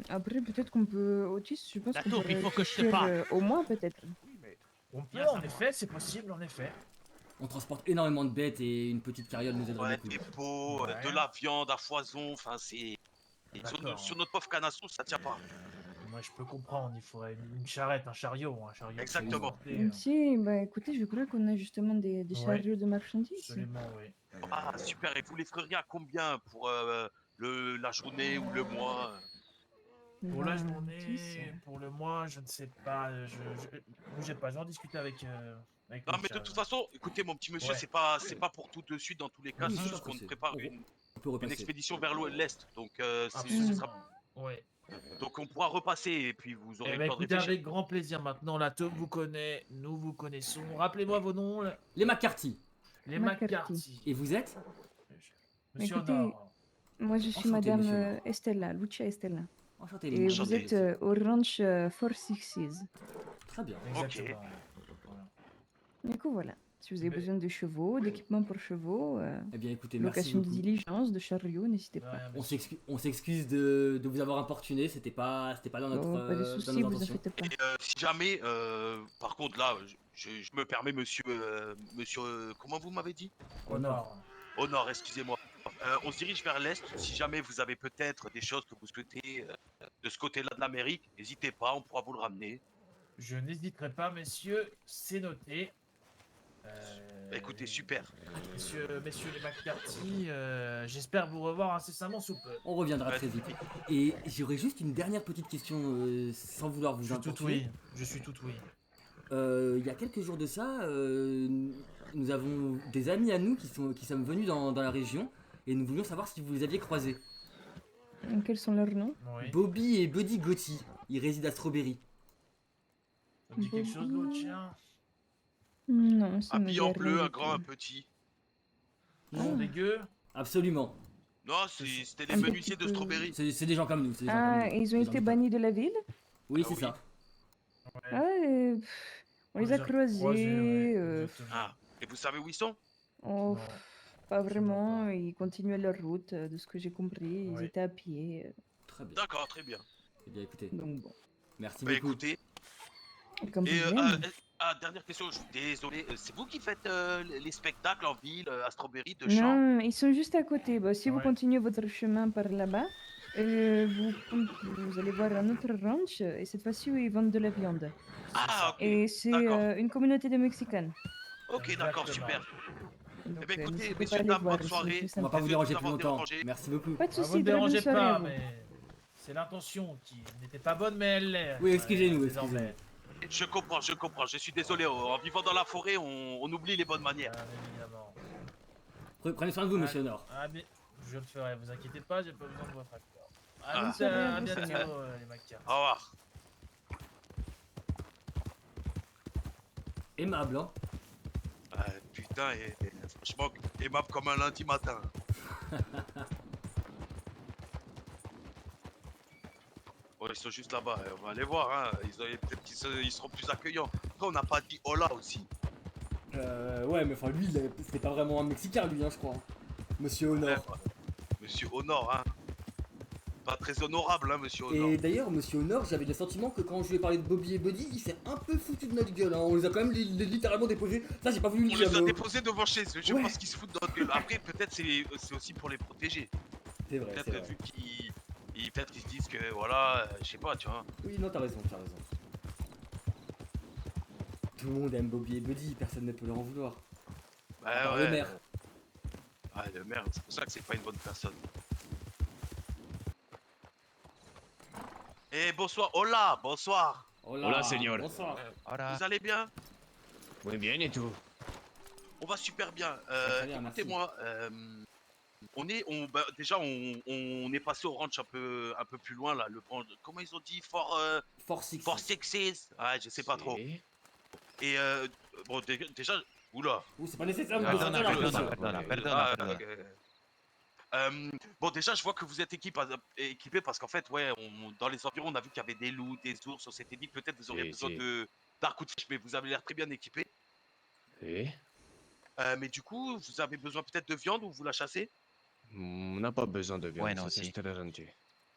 Après, peut-être qu'on peut. Otis, je pense
La
qu'on
tour,
pourrait
il faut que je te
faire,
parle.
au mois peut-être.
On peut, en effet, c'est possible, en effet.
On transporte énormément de bêtes et une petite carriole nous aiderait
Ouais,
beaucoup.
des pots,
Ouais.
de la viande à foison. Enfin, c'est.
D'accord.
Sur notre pauvre canasson, ça tient pas.
Moi, je peux comprendre, il faudrait une charrette, un chariot.
Exactement.
Si, bah écoutez, je crois qu'on a justement des
Ouais.
chariots de marchandises.
Absolument, oui.
Ah, super. Et vous les feriez à combien pour la journée ou le mois?
Pour la
Ben,
journée, pour le mois, je ne sais pas. Bougez pas, je vais en discuter avec. Avec
Non,
mon
mais de
chat.
toute façon, écoutez, mon petit monsieur,
Ouais.
c'est pas pour tout de suite dans tous les cas.
Oui,
C'est
c'est
juste
pas
qu'on
pressé.
prépare
On peut
une
repasser.
expédition vers l'est. Donc, ce
Absolument.
sera.
Ouais.
Donc, on pourra repasser et puis vous aurez
Eh
le
ben,
temps de
écoutez,
réfléchir.
avec grand plaisir. Maintenant, la taupe vous connaît, nous vous connaissons. Rappelez-moi vos noms.
Les McCarthy.
Les
McCarthy.
McCarthy.
Et vous êtes?
Monsieur
Écoutez,
Honor.
moi je suis
Enchanté,
Madame
monsieur Honor.
Estella, Lucia Estella.
Enchanté,
Et vous
enchanté.
êtes au ranch Four Sixes.
Très bien.
Exactement.
Du coup, voilà. Si vous avez
Mais-
besoin de chevaux, d'équipements pour chevaux,
Eh bien, écoutez, merci
location de
beaucoup.
diligence, de chariot, n'hésitez pas.
On s'excuse de vous avoir importuné, c'était pas dans notre
Oh, pas de
dans
soucis,
nos
vous en
intentions.
faites pas.
Et si jamais, par contre, là, je me permets, monsieur. Comment vous m'avez dit?
Honor.
Honor, excusez-moi. On se dirige vers l'est. Si jamais vous avez peut-être des choses que vous souhaitez de ce côté-là de l'Amérique, n'hésitez pas, on pourra vous le ramener.
Je n'hésiterai pas, messieurs, c'est noté.
Bah, écoutez, super.
Messieurs les McCarthy, j'espère vous revoir incessamment sous peu.
On reviendra très vite. Et j'aurais juste une dernière petite question sans vouloir vous
Je suis tout
importuner.
oui. Je suis tout oui.
Il y a quelques jours de ça, nous avons des amis à nous qui sommes venus dans la région et nous voulions savoir si vous les aviez croisés.
Quels sont leurs noms?
Bobby et Buddy Gotti. Ils résident à Strawberry.
Ça me dit quelque chose, l'autre chien?
Non, ça me
Habillé
dit
en
rien
bleu,
du
un
tout.
grand, un petit.
Ils sont dégueux?
Absolument.
Non, c'était des
Un
menuisiers de
petit peu-
Strawberry.
C'est des gens comme nous. c'est des gens
Ah,
comme nous.
ils ont
Des gens
été
du
bannis de la ville?
Oui, c'est ça.
Ah, on les a croisés.
Ah, et vous savez où ils sont?
Oh, pas vraiment, ils continuaient leur route, de ce que j'ai compris. Ils
Ouais.
étaient à pied.
Très bien.
D'accord, très bien.
Eh bien, écoutez.
Donc bon.
Merci
Bah
beaucoup.
écoutez.
Comme
Et
vous voulez.
dernière question, je suis désolé. C'est vous qui faites les spectacles en ville à Strawberry de chant?
Non, ils sont juste à côté. Bah, si vous
Ouais.
continuez votre chemin par là-bas, vous allez voir un autre ranch, et cette fois-ci, où ils vendent de la viande.
Ah, ok.
Et c'est une communauté de Mexicains.
Ok, d'accord, super.
Donc,
Eh bien écoutez,
n'hésitez pas à
messieurs,
aller
dames,
voir,
bonne
c'est
soirée.
plus
On
sympa.
va pas vous déranger plus
Désolé de vous avoir
longtemps.
dérangé.
Merci beaucoup.
Pas de
Ah, vous
soucis,
ne
très bonne
dérangez
soirée à
pas,
vous.
mais c'est l'intention qui n'était pas bonne, mais elle l'est.
Oui, excusez-nous,
désormais.
Je comprends, je comprends. Je suis désolé. En vivant dans la forêt, on oublie les bonnes manières.
Évidemment.
Prenez soin de vous, monsieur Honor.
Ah, mais je le ferai, vous inquiétez pas, j'ai pas besoin de votre accord.
Ah.
À
soirée à
à
vous,
bientôt,
Seigneur.
les McCarthy.
Au revoir.
Aimable, hein.
Putain, franchement, aimable comme un lundi matin. Bon, ils sont juste là-bas, on va aller voir, hein. Peut-être qu'ils seront plus accueillants. Après, on n'a pas dit hola aussi.
Ouais, mais enfin, lui, c'était pas vraiment un Mexicain, lui, hein, je crois. Monsieur Honor.
Ouais, bah, Monsieur Honor, hein. Pas très honorable, hein, monsieur Honor.
Et d'ailleurs, monsieur Honor, j'avais le sentiment que quand je lui ai parlé de Bobby et Buddy, il s'est un peu foutu de notre gueule. Hein. On les a quand même littéralement déposés. Ça, j'ai pas voulu le
On
dire.
les a
mais-
déposés devant chez eux, je
Ouais.
pense qu'ils se foutent de notre gueule. Après, peut-être c'est aussi pour les protéger.
C'est vrai, c'est
Peut-être
vrai.
vu qu'ils Peut-être ils se disent que voilà, je sais pas, tu vois.
Oui, non, t'as raison, t'as raison. Tout le monde aime Bobby et Buddy, personne ne peut leur en vouloir.
Bah
À part
ouais.
le maire.
Ah, le maire, c'est pour ça que c'est pas une bonne personne. Eh, bonsoir. Hola, bonsoir.
Hola,
señor.
Bonsoir.
Vous allez bien?
Muy bien, et tout?
On va super bien.
Très bien, merci.
Écoutez-moi, déjà on est passé au ranch un peu plus loin là. Comment ils ont dit?
Fort Six.
Fort Sixes. Ouais, je sais pas trop.
Si.
Et bon, déjà, oula.
Ouh, c'est pas nécessaire de
Perdona,
sortir là, monsieur.
perdona. Bon, déjà, je vois que vous êtes équipés parce qu'en fait, ouais, dans les environs, on a vu qu'il y avait des loups, des ours. On s'était dit que peut-être vous auriez besoin d'un coup de flèche, mais vous avez l'air très bien équipés.
Oui.
Mais du coup, vous avez besoin peut-être de viande ou vous la chassez?
On n'a pas besoin de viande,
Ouais, non,
c'est
si.
très gentil.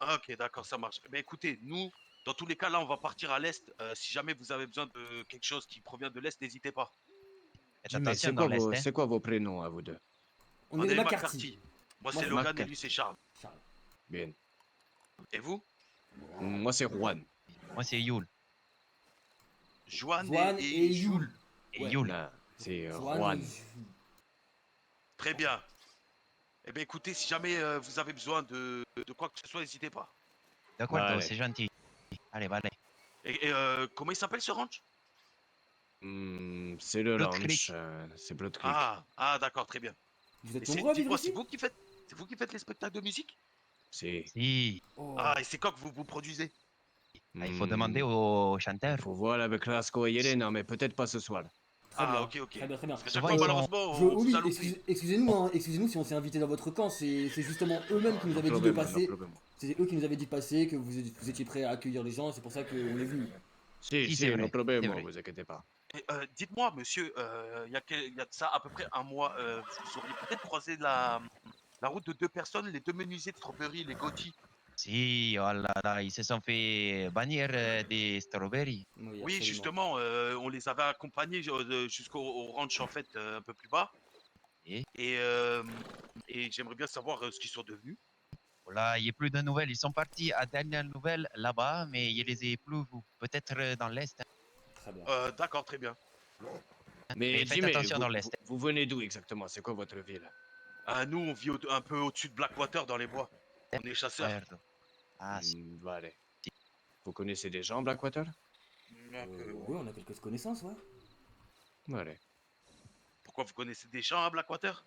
Ah, ok, d'accord, ça marche. Mais écoutez, nous, dans tous les cas, là, on va partir à l'est. Si jamais vous avez besoin de quelque chose qui provient de l'est, n'hésitez pas.
Mais c'est quoi vos prénoms à vous deux?
On est les McCarthy.
Moi, c'est Logan et lui, c'est Charles.
Bien.
Et vous?
Moi, c'est Juan.
Moi, c'est Yul.
Juan
et Yul.
Et Yul.
Non, c'est
Juan
Juan.
Très bien. Eh bien, écoutez, si jamais vous avez besoin de quoi que ce soit, n'hésitez pas.
D'accord,
Vale.
c'est gentil. Allez, vale.
Et comment il s'appelle ce ranch?
C'est le
Blood
ranch,
Creek.
c'est Blood Creek.
Ah, d'accord, très bien.
Vous êtes
Et
nombreux à vivre
dites-moi,
ici?
c'est vous qui faites les spectacles de musique?
Si.
Si.
Oh.
Ah, et c'est quand que vous produisez?
Il faut demander au chanteur.
Faut voir avec Lasco et Yelena, mais peut-être pas ce soir.
Très bien.
Ok.
Très bien, très bien.
Parce que chaque fois, malheureusement,
Je-
on
oui,
vous a loupé.
excusez-nous, hein, excusez-nous si on s'est invité dans votre camp, c'est justement eux-mêmes qui nous avaient dit de passer. C'est eux qui nous avaient dit de passer, que vous étiez prêts à accueillir les gens, c'est pour ça qu'on est venu.
Si,
c'est vrai,
no problème,
c'est vrai.
vous inquiétez pas.
Et, dites-moi, monsieur, il y a de ça à peu près un mois, vous auriez peut-être croisé la route de deux personnes, les deux menuisiers de Strawberry, les Gauthier.
Si, oh là là, ils se sont fait bannir des strawberries.
Oui, justement, on les avait accompagnés jusqu'au ranch en fait, un peu plus bas.
Et
Et j'aimerais bien savoir ce qu'ils sont devenus.
voilà, il n'y a plus de nouvelles. Ils sont partis à dernière nouvelle là-bas, mais il les a plus, peut-être dans l'est.
Très bien.
D'accord, très bien.
Mais
faites
dis-moi,
attention dans l'est.
vous venez d'où exactement? C'est quoi votre ville?
Nous, on vit un peu au-dessus de Blackwater dans les bois. On est chasseurs.
Ah,
Vale. Vous connaissez des gens, Blackwater?
Oui, on a quelques connaissances, ouais.
Vale.
Pourquoi vous connaissez des gens à Blackwater?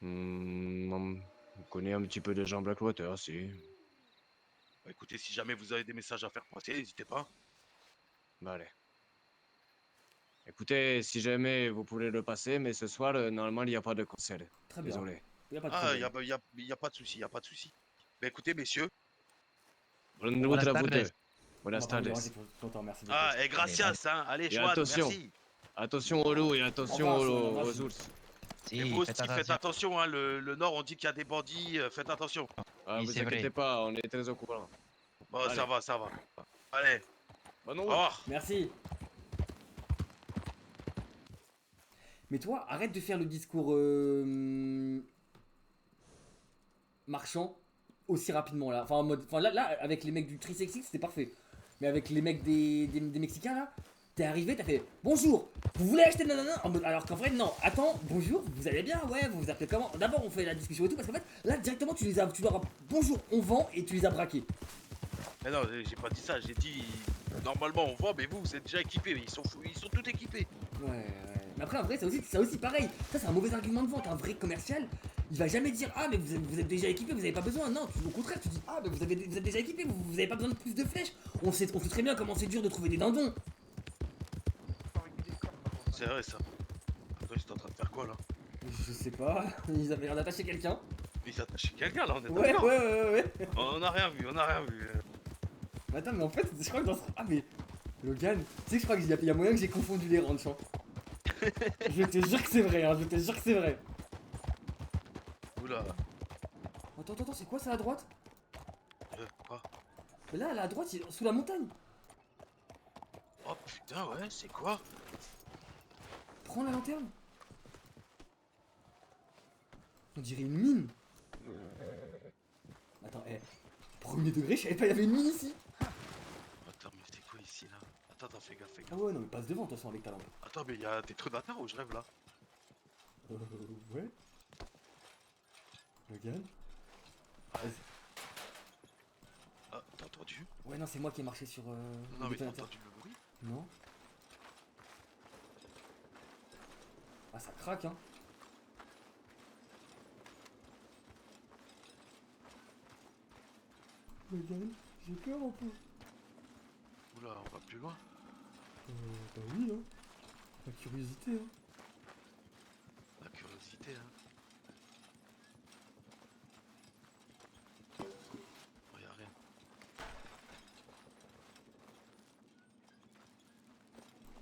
On connaît un petit peu de gens Blackwater, si.
Bah, écoutez, si jamais vous avez des messages à faire passer, n'hésitez pas.
Vale. Écoutez, si jamais vous pouvez le passer, mais ce soir, normalement, il n'y a pas de concert.
Très bien.
Désolé.
Y a pas de
Ah, il
problème.
y a pas de souci, il y a pas de souci. Bah, écoutez, messieurs.
Bonne route à vous deux. Buenas
On va pas vous
tardes.
déranger plus longtemps, merci beaucoup.
Ah, et gracias, hein. Allez,
Et
Joanne,
attention.
merci.
Attention aux loups et attention
Au revoir,
aux
merci.
ours.
Et vous aussi, faites attention, hein. Le Nord, on dit qu'il y a des bandits, faites attention.
Ah,
Oui,
vous
c'est vrai.
inquiétez pas, on est très au courant.
Bon,
Allez.
ça va. Allez,
Bonne
au
route.
revoir.
Merci. Mais toi, arrête de faire le discours marchand aussi rapidement là. Enfin, en mode, là, avec les mecs du Trisexy, c'était parfait. Mais avec les mecs des Mexicains là, t'es arrivé, t'as fait bonjour, vous voulez acheter nanana en mode, alors qu'en vrai, non, attends, bonjour, vous allez bien, ouais, vous vous appelez comment? D'abord, on fait la discussion et tout, parce qu'en fait, là, directement, tu leur as bonjour, on vend et tu les as braqués.
Mais non, j'ai pas dit ça, j'ai dit normalement on voit, mais vous êtes déjà équipés, ils sont tous équipés.
Ouais. Mais après, en vrai, c'est aussi pareil. Ça, c'est un mauvais argument de vente. Un vrai commercial, il va jamais dire ah, mais vous êtes déjà équipé, vous avez pas besoin. Non, au contraire, tu dis ah, mais vous êtes déjà équipé, vous avez pas besoin de plus de flèches. On sait très bien comment c'est dur de trouver des dindons.
C'est vrai ça. Toi, ils sont en train de faire quoi là?
Je sais pas, ils avaient l'air d'attacher quelqu'un.
Ils s'attachent quelqu'un là, on est
Ouais,
d'accord.
ouais.
On a rien vu.
Mais attends, mais en fait, je crois que dans ce. Ah, mais. Logan, tu sais que je crois qu'il y a moyen que j'ai confondu les ranchs. Hein. Je te jure que c'est vrai, hein, je te jure que c'est vrai.
Oula.
Attends, c'est quoi ça à droite?
Quoi?
Mais là, à droite, sous la montagne.
Oh putain, ouais, c'est quoi?
Prends la lanterne. On dirait une mine. Attends, Premier degré, je savais pas, il y avait une mine ici.
Attends, mais c'est quoi ici là? Attends, fais gaffe, fais
Ah
gaffe.
ouais, non, mais passe devant, de toute façon, avec ta lampe.
Attends, mais il y a des trucs d'attard ou je rêve là?
Ouais. Regarde. Vas-y.
Ah, t'as entendu?
Ouais, non, c'est moi qui ai marché sur
Non,
le
mais t'as
détonateur.
entendu le bruit?
Non. Ah, ça craque, hein. Regarde, j'ai peur un peu.
Oula, on va plus loin.
Bah oui, hein. La curiosité, hein.
La curiosité, hein. Oh, y'a rien.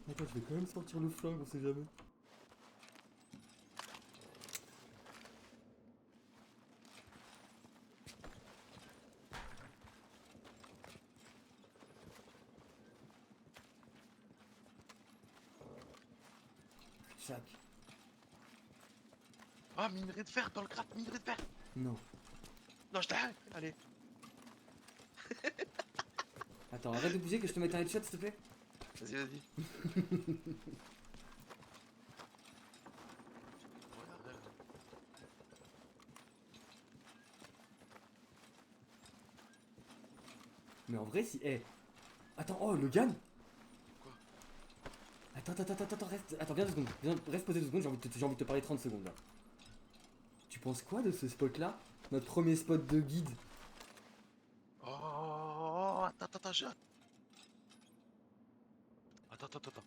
Attends, je vais quand même sortir le flingue, on sait jamais. Sac.
Ah, minerai de fer dans le gratte, minerai de fer.
Non.
Non, je t'ai. Allez.
Attends, arrête de bouger que je te mette un headshot, s'il te plaît.
Vas-y, vas-y.
Mais en vrai, si. Eh. Attends, oh, Logan.
Quoi?
Attends, reste. Attends, viens 2 secondes. Reste posé 2 secondes, j'ai envie de te parler 30 secondes là. Tu penses quoi de ce spot là? Notre premier spot de guide.
Oh, attends, Attends.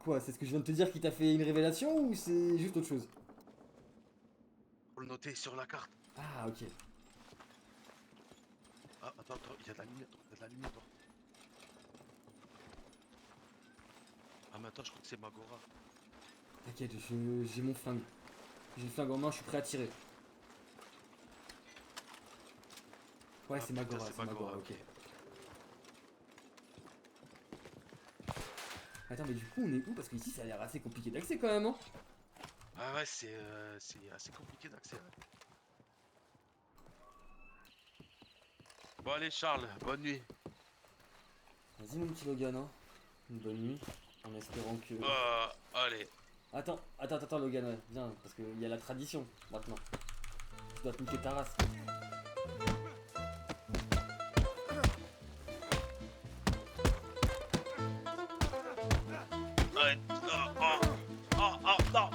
Quoi, c'est ce que je viens de te dire qui t'a fait une révélation ou c'est juste autre chose?
Faut le noter sur la carte.
Ah, ok.
Ah, attends, il y a de la lumière, toi. Ah, mais attends, je crois que c'est Magora.
T'inquiète, j'ai mon flingue. J'ai le flingue en main, je suis prêt à tirer. Ouais,
Ah,
c'est
putain,
Magora,
c'est
c'est Magora,
Magora,
ok. Attends, mais du coup, on est où? Parce qu'ici, ça a l'air assez compliqué d'accès quand même, hein?
Ah ouais, c'est assez compliqué d'accès. Ouais. Bon, allez, Charles, bonne nuit.
Vas-y, mon petit Logan, hein. Une bonne nuit. En espérant que.
Allez.
Attends, Logan, ouais, viens, parce qu'il y a la tradition maintenant. Tu dois te niquer ta race.
Ouais. Non.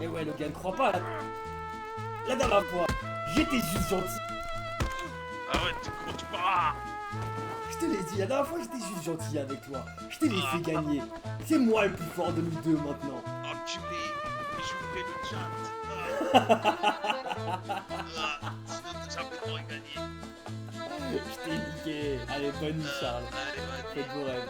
Eh ouais, Logan, crois pas là. La dernière fois, j'étais juste gentil.
Ah ouais, tu comptes pas.
Je te l'ai dit, la dernière fois, j'étais juste gentil avec toi. Je t'ai laissé gagner. C'est moi le plus fort de nous deux maintenant.
Enculé, j'ouvrais le chat. Sinon t'as jamais pourrais gagner.
Je t'ai niqué. Allez, bonne nuit, Charles.
Allez, bonne nuit.
Faites vos rêves.